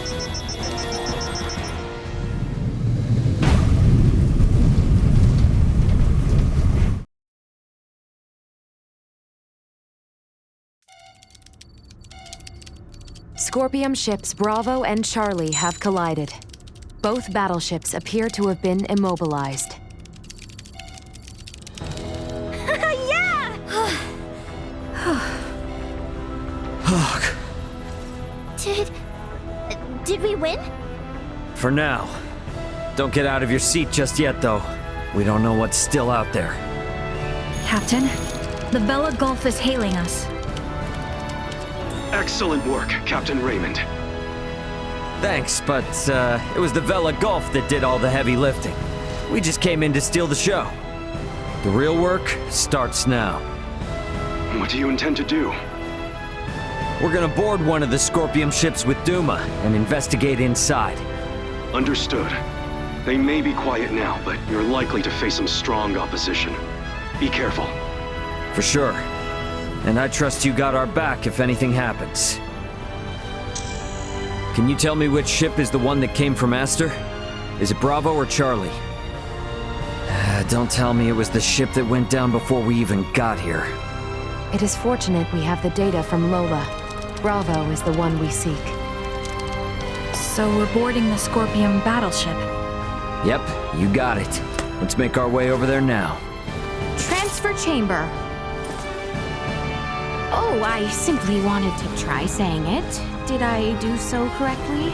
Scorpium ships Bravo and Charlie have collided. Both battleships appear to have been immobilized. Yeah! Did we win? For now. Don't get out of your seat just yet, though. We don't know what's still out there. Captain, the Vela Gulf is hailing us. Excellent work, Captain Raymond. Thanks, but it was the Vela Gulf that did all the heavy lifting. We just came in to steal the show. The real work starts now. What do you intend to do? We're gonna board one of the Scorpium ships with Duma and investigate inside. Understood. They may be quiet now, but you're likely to face some strong opposition. Be careful. For sure. And I trust you got our back if anything happens. Can you tell me which ship is the one that came from Aster? Is it Bravo or Charlie? Don't tell me it was the ship that went down before we even got here. It is fortunate we have the data from Lola. Bravo is the one we seek. So we're boarding the Scorpium battleship. Yep, you got it. Let's make our way over there now. Transfer chamber. Oh, I simply wanted to try saying it. Did I do so correctly?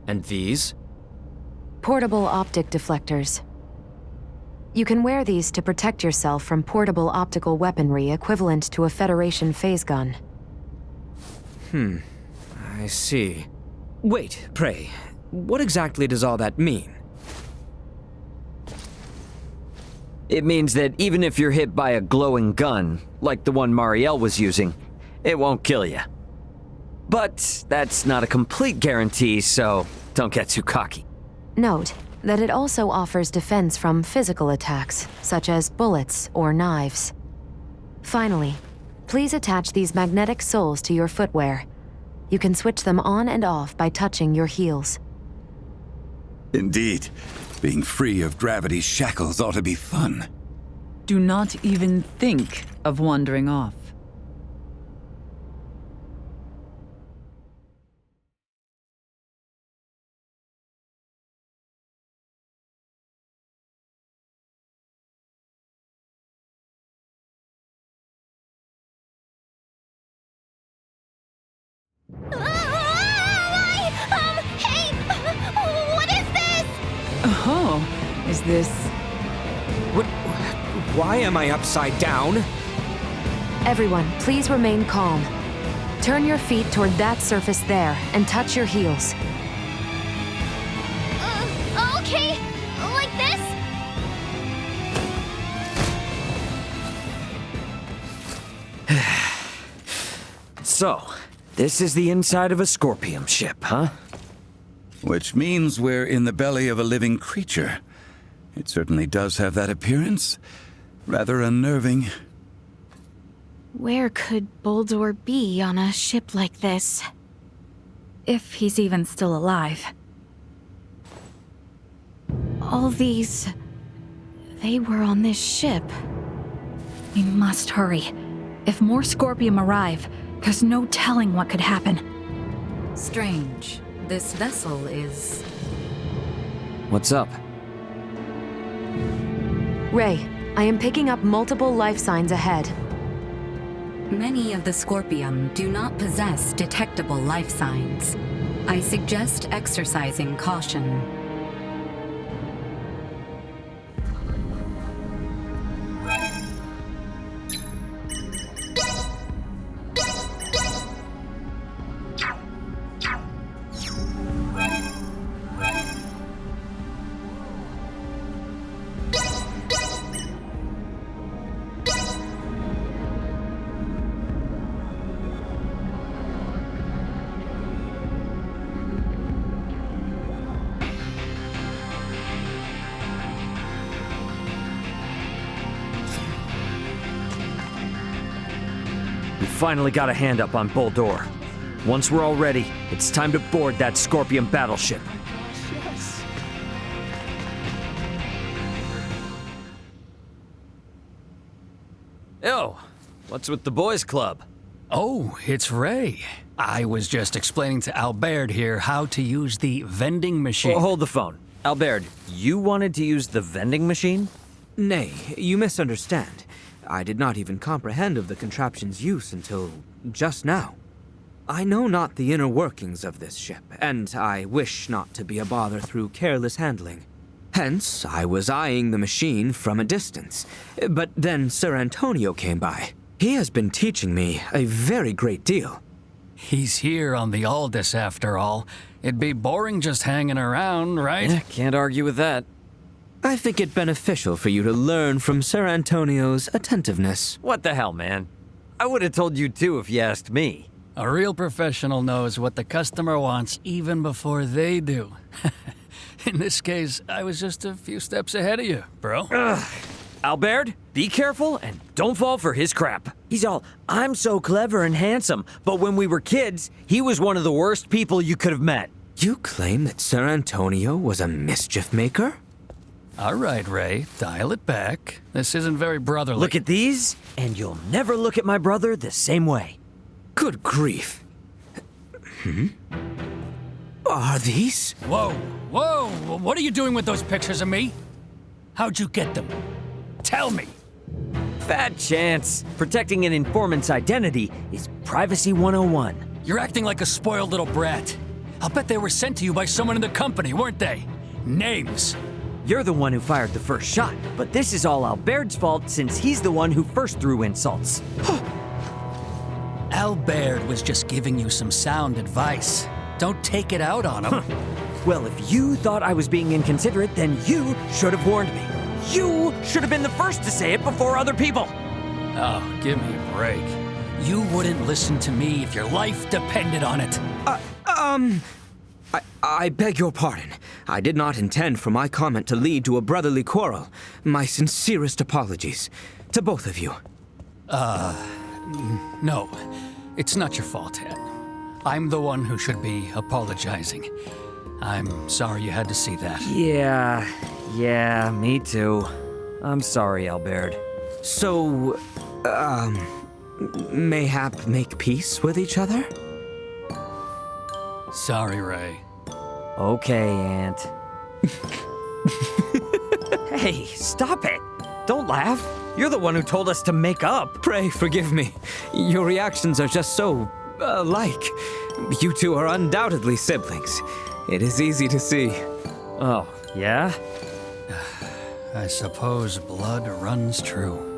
And these? Portable optic deflectors. You can wear these to protect yourself from portable optical weaponry equivalent to a Federation phase gun. I see. Wait, pray, what exactly does all that mean? It means that even if you're hit by a glowing gun, like the one Marielle was using, it won't kill you. But that's not a complete guarantee, so don't get too cocky. Note that it also offers defense from physical attacks, such as bullets or knives. Finally, please attach these magnetic soles to your footwear. You can switch them on and off by touching your heels. Indeed. Being free of gravity's shackles ought to be fun. Do not even think of wandering off. What is this? Oh, is this... What? Why am I upside down? Everyone, please remain calm. Turn your feet toward that surface there and touch your heels. Okay, like this? So, this is the inside of a Scorpium ship, huh? Which means we're in the belly of a living creature. It certainly does have that appearance. Rather unnerving. Where could Bohld'r be on a ship like this? If he's even still alive. All these... they were on this ship. We must hurry. If more Scorpium arrive, there's no telling what could happen. Strange. This vessel is... What's up? Ray, I am picking up multiple life signs ahead. Many of the Scorpium do not possess detectable life signs. I suggest exercising caution. We finally got a hand up on Bohld'r. Once we're all ready, it's time to board that Scorpium battleship. Yes. Yo, what's with the boys club? Oh, it's Ray. I was just explaining to Albert here how to use the vending machine. Oh, hold the phone. Albert, you wanted to use the vending machine? Nay, you misunderstand. I did not even comprehend of the contraption's use until just now. I know not the inner workings of this ship, and I wish not to be a bother through careless handling. Hence, I was eyeing the machine from a distance. But then Sir Antonio came by. He has been teaching me a very great deal. He's here on the Aldous after all. It'd be boring just hanging around, right? Yeah, can't argue with that. I think it beneficial for you to learn from Sir Antonio's attentiveness. What the hell, man? I would have told you too if you asked me. A real professional knows what the customer wants even before they do. In this case, I was just a few steps ahead of you, bro. Ugh. Albert, be careful and don't fall for his crap. He's all, I'm so clever and handsome, but when we were kids, he was one of the worst people you could have met. You claim that Sir Antonio was a mischief maker? All right, Ray, dial it back. This isn't very brotherly. Look at these, and you'll never look at my brother the same way. Good grief. are these? Whoa, whoa! What are you doing with those pictures of me? How'd you get them? Tell me! Fat chance. Protecting an informant's identity is Privacy 101. You're acting like a spoiled little brat. I'll bet they were sent to you by someone in the company, weren't they? Names. You're the one who fired the first shot, but this is all Albert's fault since he's the one who first threw insults. Albert was just giving you some sound advice. Don't take it out on him. Well, if you thought I was being inconsiderate, then you should have warned me. You should have been the first to say it before other people. Oh, give me a break. You wouldn't listen to me if your life depended on it. I beg your pardon. I did not intend for my comment to lead to a brotherly quarrel. My sincerest apologies. To both of you. No. It's not your fault, Ed. I'm the one who should be apologizing. I'm sorry you had to see that. Yeah, me too. I'm sorry, Albert. So, mayhap make peace with each other? Sorry, Ray. Okay, Aunt. Hey, stop it! Don't laugh. You're the one who told us to make up. Pray forgive me. Your reactions are just so alike. You two are undoubtedly siblings. It is easy to see. Oh, yeah? I suppose blood runs true.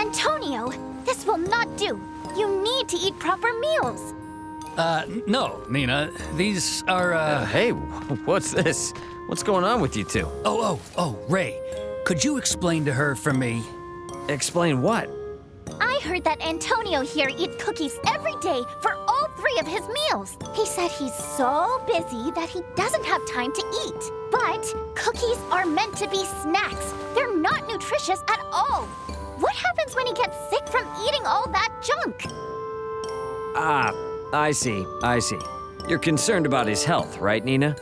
Antonio, this will not do. You need to eat proper meals. No, Nina. These are, Hey, what's this? What's going on with you two? Oh, Ray. Could you explain to her for me? Explain what? I heard that Antonio here eats cookies every day for all 3 of his meals. He said he's so busy that he doesn't have time to eat. But cookies are meant to be snacks. They're not nutritious at all. What happens when he gets sick from eating all that junk? I see. You're concerned about his health, right, Nina?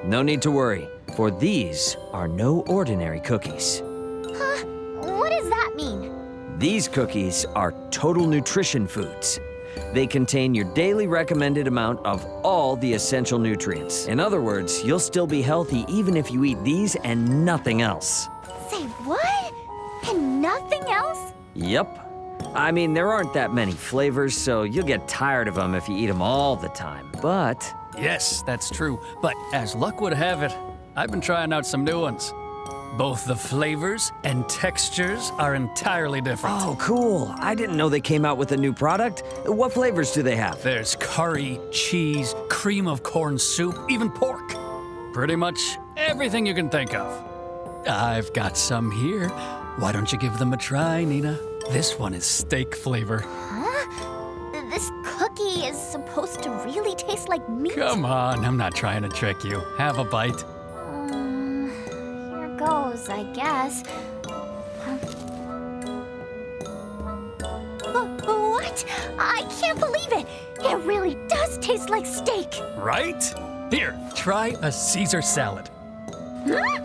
No need to worry, for these are no ordinary cookies. Huh? What does that mean? These cookies are total nutrition foods. They contain your daily recommended amount of all the essential nutrients. In other words, you'll still be healthy even if you eat these and nothing else. Say what? And nothing else? Yep. I mean, there aren't that many flavors, so you'll get tired of them if you eat them all the time, but... Yes, that's true. But as luck would have it, I've been trying out some new ones. Both the flavors and textures are entirely different. Oh, cool. I didn't know they came out with a new product. What flavors do they have? There's curry, cheese, cream of corn soup, even pork. Pretty much everything you can think of. I've got some here. Why don't you give them a try, Nina? This one is steak flavor. Huh? This cookie is supposed to really taste like meat? Come on, I'm not trying to trick you. Have a bite. Here goes, I guess. What? I can't believe it! It really does taste like steak! Right? Here, try a Caesar salad. Huh?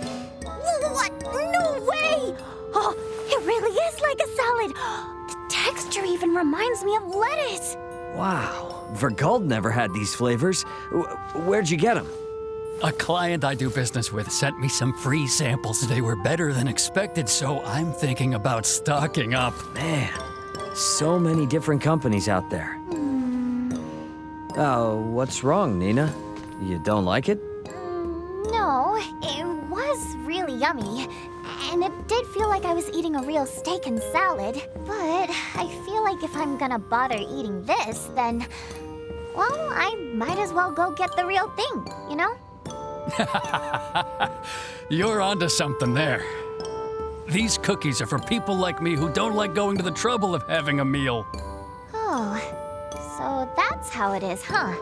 What? No way! Oh, it really is like a salad! The texture even reminds me of lettuce! Wow, Vergald never had these flavors. Where'd you get them? A client I do business with sent me some free samples. They were better than expected, so I'm thinking about stocking up. Man, so many different companies out there. Oh, what's wrong, Nina? You don't like it? No, it was really yummy. And it did feel like I was eating a real steak and salad. But I feel like if I'm gonna bother eating this, then... well, I might as well go get the real thing, you know? You're onto something there. These cookies are for people like me who don't like going to the trouble of having a meal. Oh, so that's how it is, huh?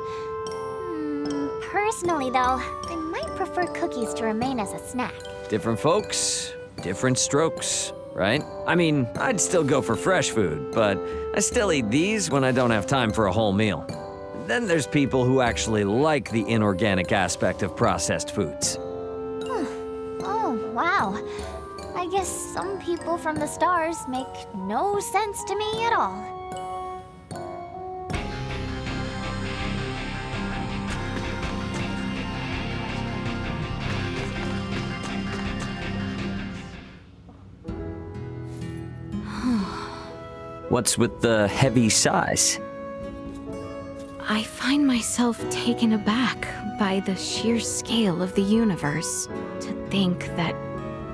Personally, though, I might prefer cookies to remain as a snack. Different folks, different strokes, right? I mean, I'd still go for fresh food, but I still eat these when I don't have time for a whole meal. Then there's people who actually like the inorganic aspect of processed foods. Oh, wow. I guess some people from the stars make no sense to me at all. What's with the heavy sighs? I find myself taken aback by the sheer scale of the universe. To think that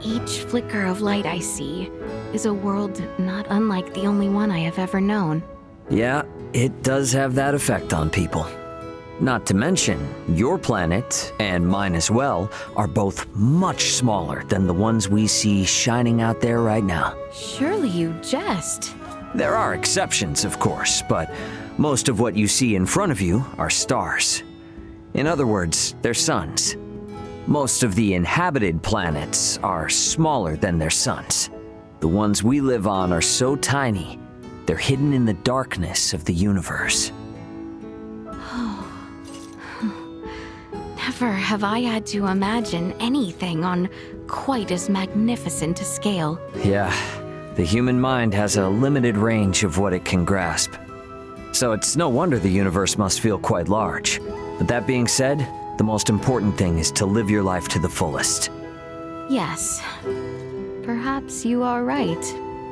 each flicker of light I see is a world not unlike the only one I have ever known. Yeah, it does have that effect on people. Not to mention, your planet, and mine as well, are both much smaller than the ones we see shining out there right now. Surely you jest. There are exceptions, of course, but most of what you see in front of you are stars. In other words, they're suns. Most of the inhabited planets are smaller than their suns. The ones we live on are so tiny, they're hidden in the darkness of the universe. Never have I had to imagine anything on quite as magnificent a scale. Yeah, the human mind has a limited range of what it can grasp. So it's no wonder the universe must feel quite large. But that being said, the most important thing is to live your life to the fullest. Yes, perhaps you are right.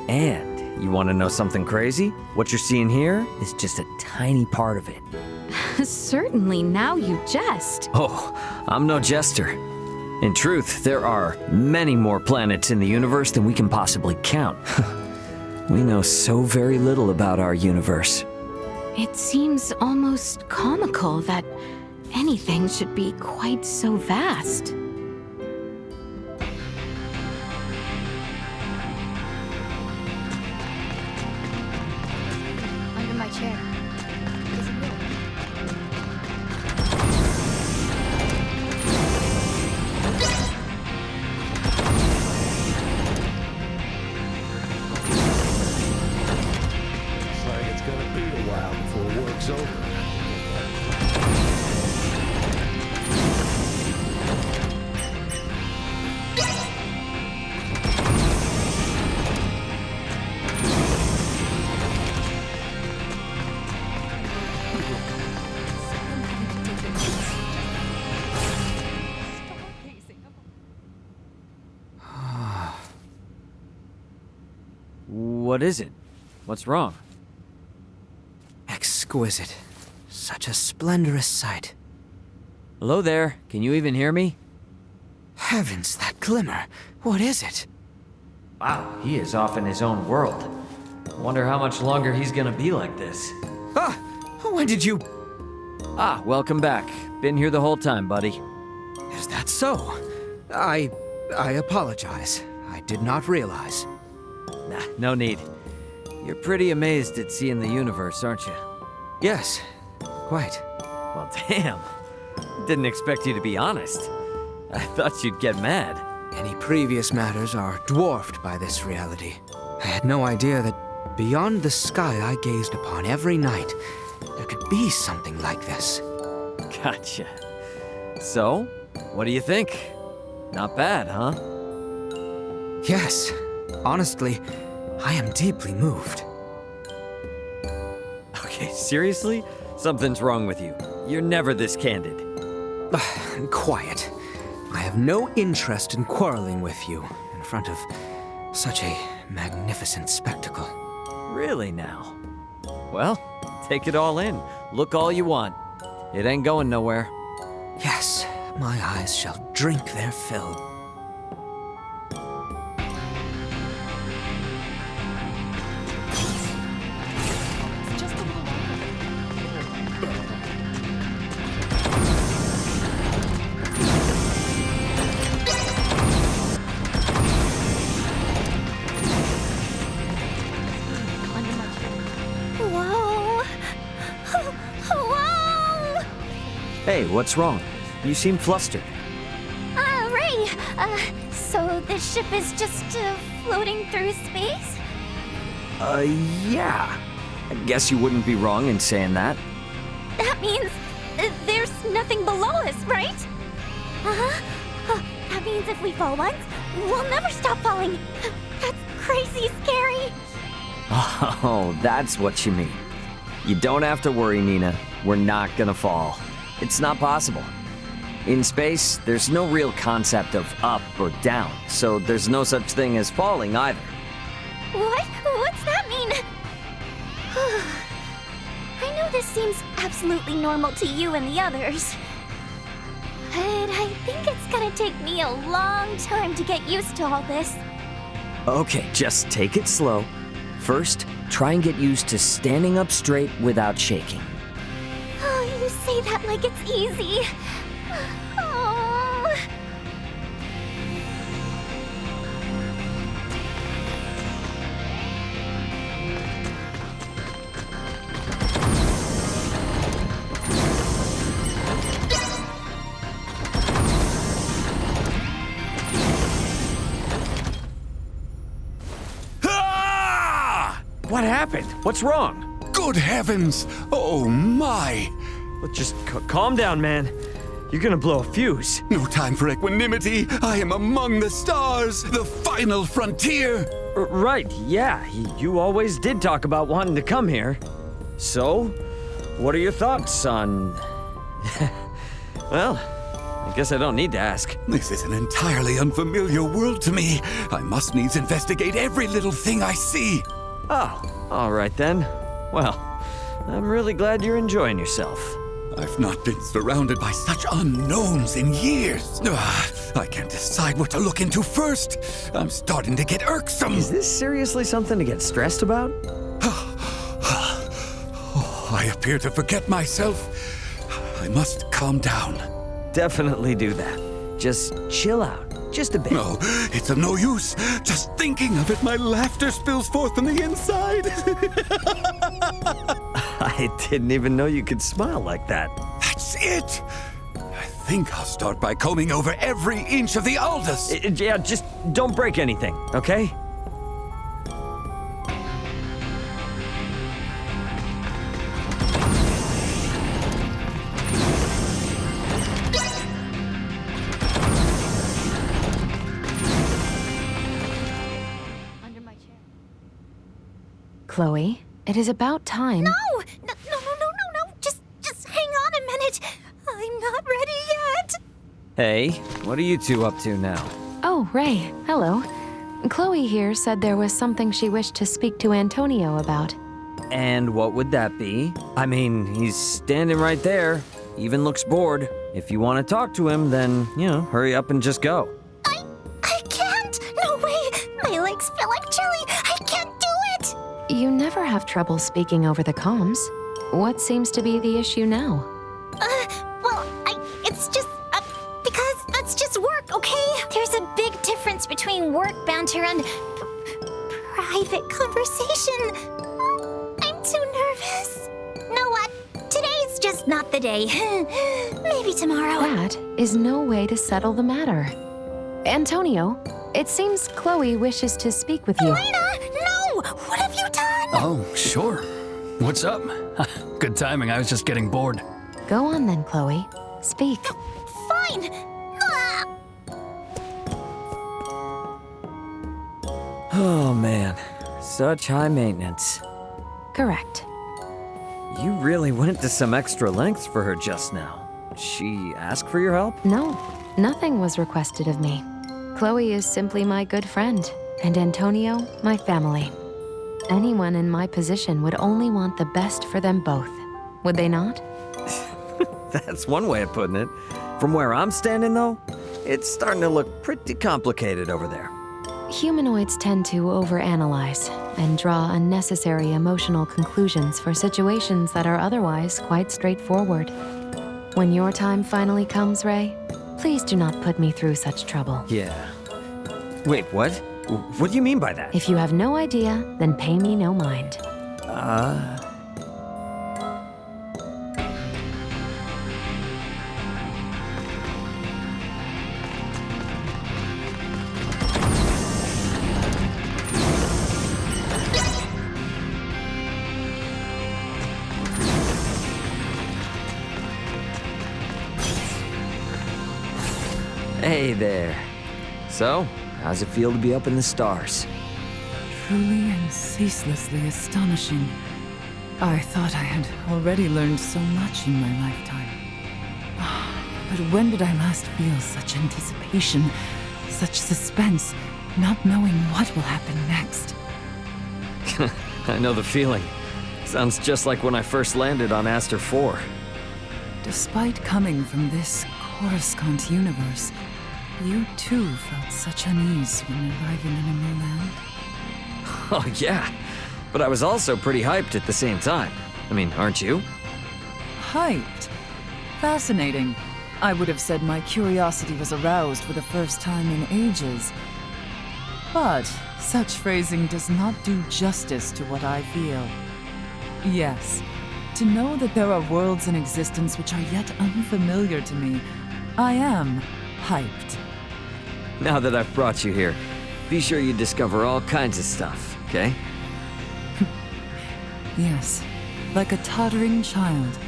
And you want to know something crazy? What you're seeing here is just a tiny part of it. Certainly, now you jest. Oh, I'm no jester. In truth, there are many more planets in the universe than we can possibly count. We know so very little about our universe. It seems almost comical that anything should be quite so vast. Under my chair. Looks like it's gonna be a while before work's over. What is it? What's wrong? Exquisite. Such a splendorous sight. Hello there. Can you even hear me? Heavens, that glimmer. What is it? Wow, he is off in his own world. Wonder how much longer he's gonna be like this. Ah! When did you... Ah, welcome back. Been here the whole time, buddy. Is that so? I apologize. I did not realize. Nah, no need. You're pretty amazed at seeing the universe, aren't you? Yes, quite. Well, damn. Didn't expect you to be honest. I thought you'd get mad. Any previous matters are dwarfed by this reality. I had no idea that beyond the sky I gazed upon every night, there could be something like this. Gotcha. So, what do you think? Not bad, huh? Yes. Honestly, I am deeply moved. Okay, seriously? Something's wrong with you. You're never this candid. Quiet. I have no interest in quarreling with you in front of such a magnificent spectacle. Really now? Well, take it all in. Look all you want. It ain't going nowhere. Yes, my eyes shall drink their fill. Hey, what's wrong? You seem flustered. Ray, so the ship is just floating through space? Yeah. I guess you wouldn't be wrong in saying that. That means there's nothing below us, right? Uh-huh. That means if we fall once, we'll never stop falling. That's crazy scary. Oh, that's what you mean. You don't have to worry, Nina. We're not gonna fall. It's not possible. In space, there's no real concept of up or down, so there's no such thing as falling either. What? What's that mean? I know this seems absolutely normal to you and the others, but I think it's gonna take me a long time to get used to all this. Okay, just take it slow. First, try and get used to standing up straight without shaking. Oh, you say that like it's easy. Oh. What happened? What's wrong? Good heavens! Oh my! Well, just calm down, man. You're gonna blow a fuse. No time for equanimity. I am among the stars, the final frontier. Right, yeah. You always did talk about wanting to come here. So, what are your thoughts on... Well, I guess I don't need to ask. This is an entirely unfamiliar world to me. I must needs investigate every little thing I see. Oh, all right then. Well, I'm really glad you're enjoying yourself. I've not been surrounded by such unknowns in years. I can't decide what to look into first. I'm starting to get irksome. Is this seriously something to get stressed about? I appear to forget myself. I must calm down. Definitely do that. Just chill out. Just a bit. No, it's of no use. Just thinking of it, my laughter spills forth from the inside. I didn't even know you could smile like that. That's it. I think I'll start by combing over every inch of the Aldous. Yeah, just don't break anything, okay? Chloe, it is about time. No! Just hang on a minute. I'm not ready yet. Hey, what are you two up to now? Oh, Ray, hello. Chloe here said there was something she wished to speak to Antonio about. And what would that be? I mean, he's standing right there. Even looks bored. If you want to talk to him, then, hurry up and just go. I can't! No way! My legs feel like jelly! I can't do it! You never have trouble speaking over the comms. What seems to be the issue now? It's just, because that's just work, okay? There's a big difference between work banter and private conversation. I'm too nervous. Know what? Today's just not the day. Maybe tomorrow. That is no way to settle the matter. Antonio, it seems Chloe wishes to speak with you. Elena, no! What have you done? Oh, sure. What's up? Good timing, I was just getting bored. Go on then, Chloe. Speak. Fine! Oh man, such high maintenance. Correct. You really went to some extra lengths for her just now. She asked for your help? No, nothing was requested of me. Chloe is simply my good friend, and Antonio, my family. Anyone in my position would only want the best for them both, would they not? That's one way of putting it. From where I'm standing, though, it's starting to look pretty complicated over there. Humanoids tend to overanalyze and draw unnecessary emotional conclusions for situations that are otherwise quite straightforward. When your time finally comes, Ray, please do not put me through such trouble. Yeah. Wait, what? What do you mean by that? If you have no idea, then pay me no mind. Hey there. So, how's it feel to be up in the stars? Truly and ceaselessly astonishing. I thought I had already learned so much in my lifetime. But when did I last feel such anticipation, such suspense, not knowing what will happen next? I know the feeling. Sounds just like when I first landed on Aster 4. Despite coming from this Coruscant universe, you too felt such unease when arriving in a new land? Oh yeah, but I was also pretty hyped at the same time. I mean, aren't you? Hyped? Fascinating. I would have said my curiosity was aroused for the first time in ages. But such phrasing does not do justice to what I feel. Yes, to know that there are worlds in existence which are yet unfamiliar to me, I am hyped. Now that I've brought you here, be sure you discover all kinds of stuff, okay? Yes, like a tottering child,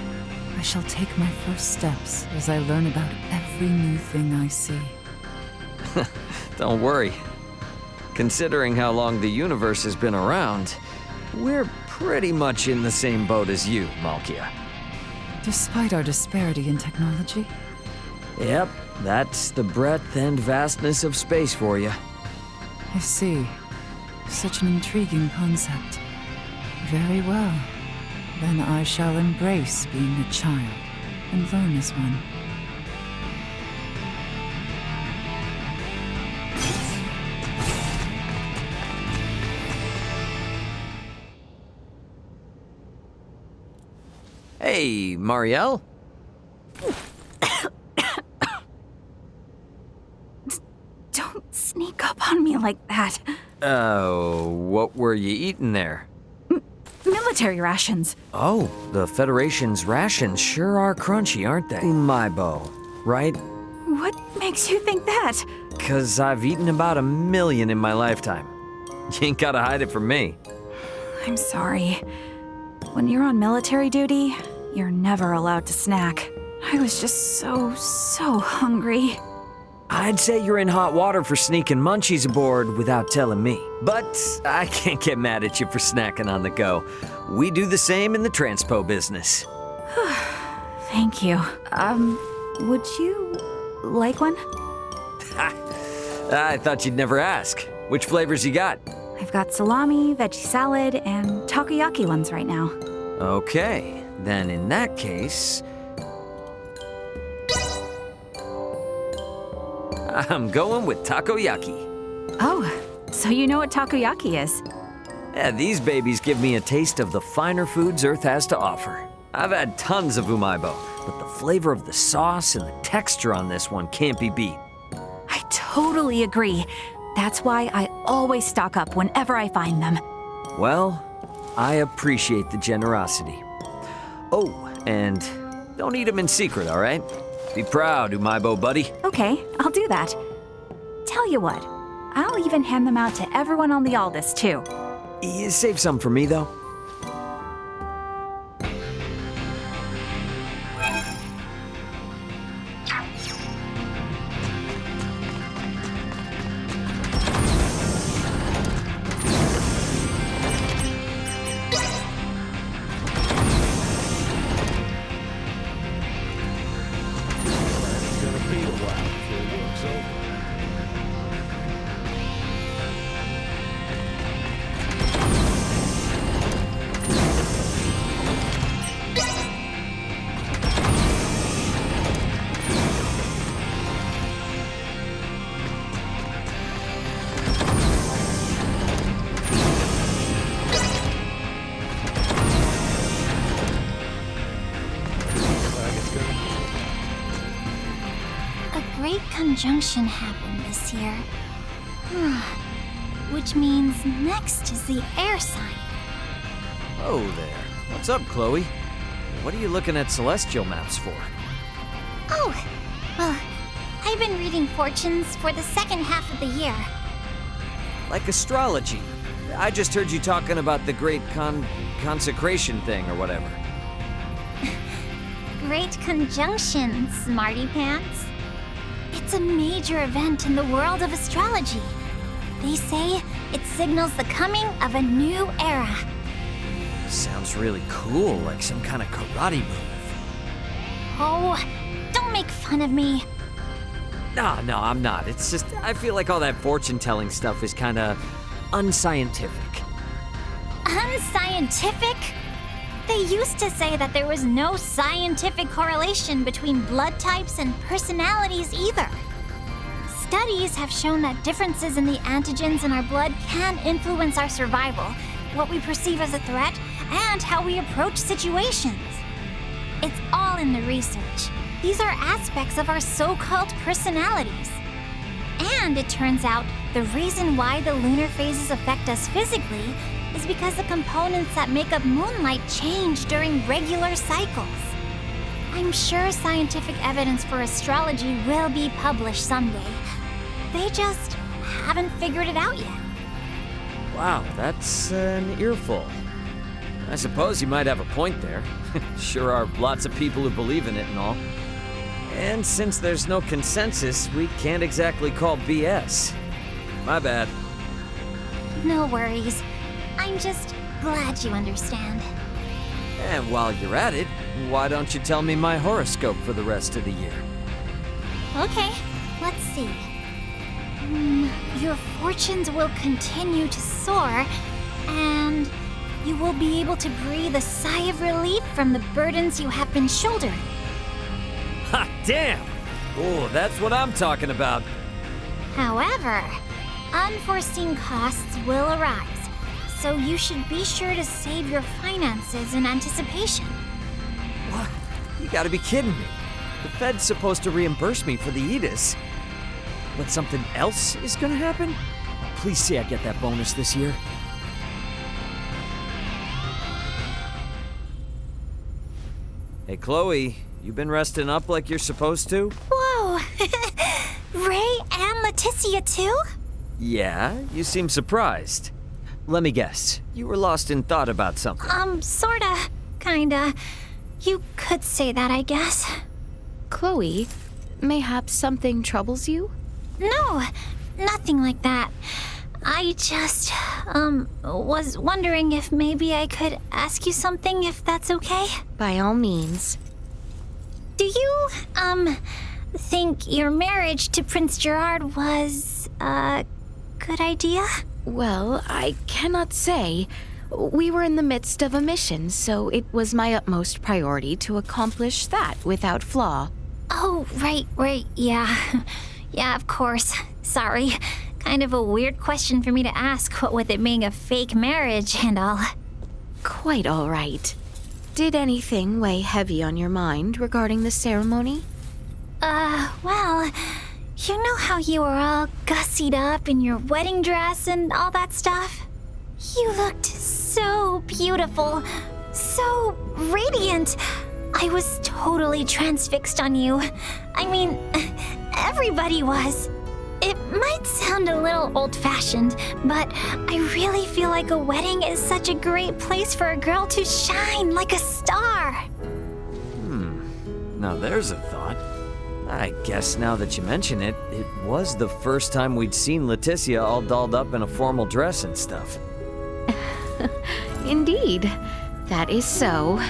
I shall take my first steps as I learn about every new thing I see. Don't worry. Considering how long the universe has been around, we're pretty much in the same boat as you, Malkia. Despite our disparity in technology? Yep, that's the breadth and vastness of space for you. I see. Such an intriguing concept. Very well. Then I shall embrace being a child. and learn as one. Hey, Marielle? Don't sneak up on me like that. What were you eating there? Military rations. Oh, the Federation's rations sure are crunchy, aren't they? Umaibo, right? What makes you think that? 'Cause I've eaten about 1,000,000 in my lifetime. You ain't gotta hide it from me. I'm sorry. When you're on military duty, you're never allowed to snack. I was just so hungry. I'd say you're in hot water for sneaking munchies aboard without telling me. But I can't get mad at you for snacking on the go. We do the same in the transpo business. Thank you. Would you like one? I thought you'd never ask. Which flavors you got? I've got salami, veggie salad, and takoyaki ones right now. Okay, then in that case... I'm going with takoyaki. Oh, so you know what takoyaki is? Yeah, these babies give me a taste of the finer foods Earth has to offer. I've had tons of umaibo, but the flavor of the sauce and the texture on this one can't be beat. I totally agree. That's why I always stock up whenever I find them. Well, I appreciate the generosity. Oh, and don't eat them in secret, all right? Be proud, umaibo buddy. Okay, I'll do that. Tell you what, I'll even hand them out to everyone on the Aldous, too. You save some for me, though. Conjunction happened this year. Which means next is the air sign. Oh there. What's up, Chloe? What are you looking at celestial maps for? Oh, well, I've been reading fortunes for the second half of the year. Like astrology. I just heard you talking about the great consecration thing or whatever. Great conjunction, smarty pants. It's a major event in the world of astrology. They say it signals the coming of a new era. Sounds really cool, like some kind of karate move. Oh, don't make fun of me. No, I'm not. It's just, I feel like all that fortune-telling stuff is kind of unscientific. Unscientific? They used to say that there was no scientific correlation between blood types and personalities either. Studies have shown that differences in the antigens in our blood can influence our survival, what we perceive as a threat, and how we approach situations. It's all in the research. These are aspects of our so-called personalities. And it turns out the reason why the lunar phases affect us physically is because the components that make up moonlight change during regular cycles. I'm sure scientific evidence for astrology will be published someday. They just haven't figured it out yet. Wow, that's an earful. I suppose you might have a point there. Sure are lots of people who believe in it and all. And since there's no consensus, we can't exactly call BS. My bad. No worries. I'm just glad you understand. And while you're at it, why don't you tell me my horoscope for the rest of the year? Okay, let's see. Your fortunes will continue to soar, and you will be able to breathe a sigh of relief from the burdens you have been shouldering. damn! Oh, that's what I'm talking about. However, unforeseen costs will arise, so you should be sure to save your finances in anticipation. What? You gotta be kidding me. The Fed's supposed to reimburse me for the Edis. But something else is gonna happen? Please say I get that bonus this year. Hey, Chloe, you been resting up like you're supposed to? Whoa! Ray and Leticia too? Yeah, you seem surprised. Let me guess, you were lost in thought about something. Sorta. Kinda. You could say that, I guess. Chloe, mayhaps something troubles you? No, nothing like that. I just, was wondering if maybe I could ask you something, if that's okay? By all means. Do you, think your marriage to Prince Gerard was a good idea? Well, I cannot say. We were in the midst of a mission, so it was my utmost priority to accomplish that without flaw. Oh, right, yeah. Yeah, of course. Sorry. Kind of a weird question for me to ask, what with it being a fake marriage and all. Quite all right. Did anything weigh heavy on your mind regarding the ceremony? Well, you know how you were all gussied up in your wedding dress and all that stuff? You looked so beautiful, so radiant. I was totally transfixed on you. I mean, everybody was. It might sound a little old-fashioned, but I really feel like a wedding is such a great place for a girl to shine like a star. Now there's a thought. I guess now that you mention it, it was the first time we'd seen Leticia all dolled up in a formal dress and stuff. Indeed. That is so.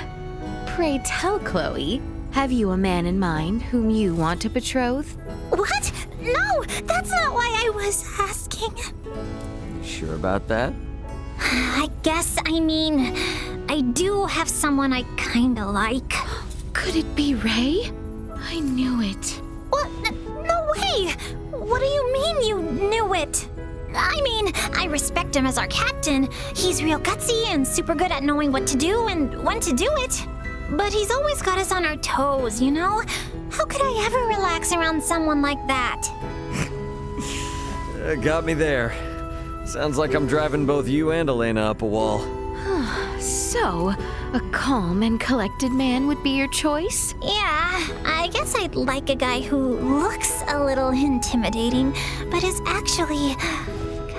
Pray tell, Chloe, have you a man in mind whom you want to betroth? What? No, that's not why I was asking. Sure about that? I guess, I do have someone I kinda like. Could it be Ray? I knew it. What? No way! What do you mean you knew it? I respect him as our captain. He's real gutsy and super good at knowing what to do and when to do it. But he's always got us on our toes, you know? How could I ever relax around someone like that? Got me there. Sounds like I'm driving both you and Elena up a wall. So, a calm and collected man would be your choice? Yeah, I guess I'd like a guy who looks a little intimidating, but is actually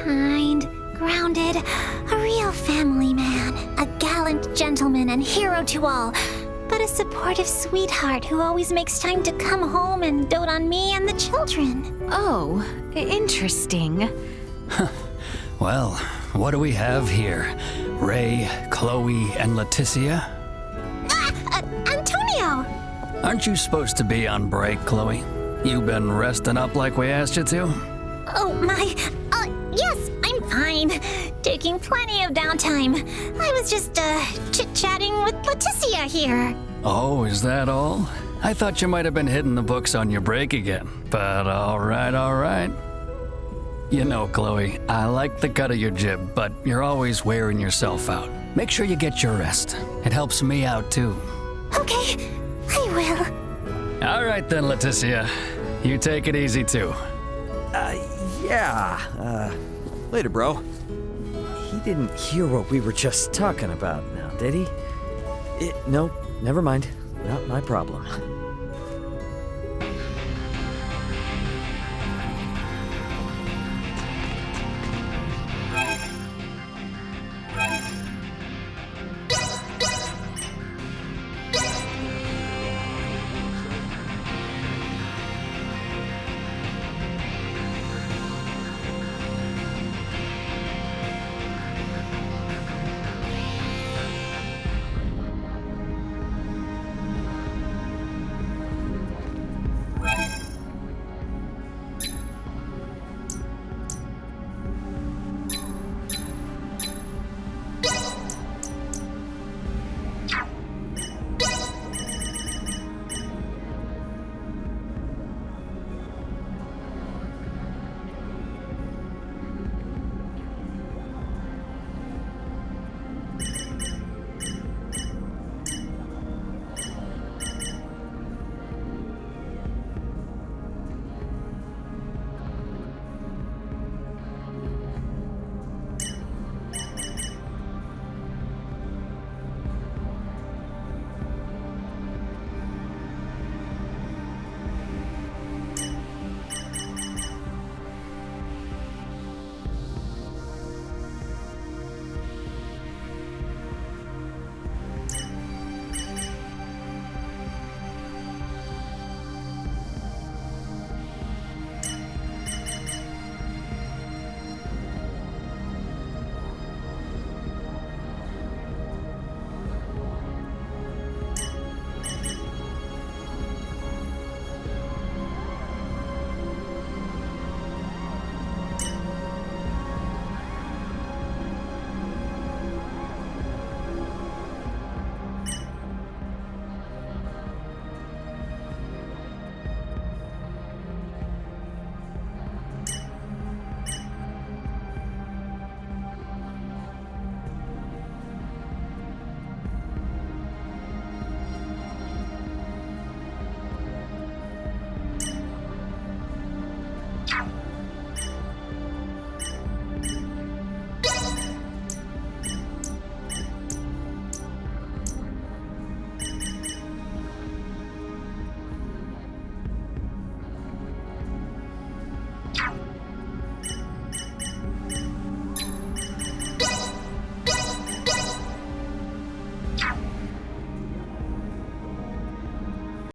kind, grounded, a real family man, a gallant gentleman and hero to all, but a supportive sweetheart who always makes time to come home and dote on me and the children. Oh, interesting. Well, what do we have here? Ray, Chloe, and Leticia? Antonio! Aren't you supposed to be on break, Chloe? You been resting up like we asked you to? Oh, yes, I'm fine. Taking plenty of downtime. I was just, chit-chatting with Leticia here. Oh, is that all? I thought you might have been hitting the books on your break again, but all right. You know, Chloe, I like the cut of your jib, but you're always wearing yourself out. Make sure you get your rest. It helps me out, too. Okay, I will. All right then, Leticia. You take it easy, too. Yeah. Later, bro. He didn't hear what we were just talking about now, did he? No, never mind. Not my problem.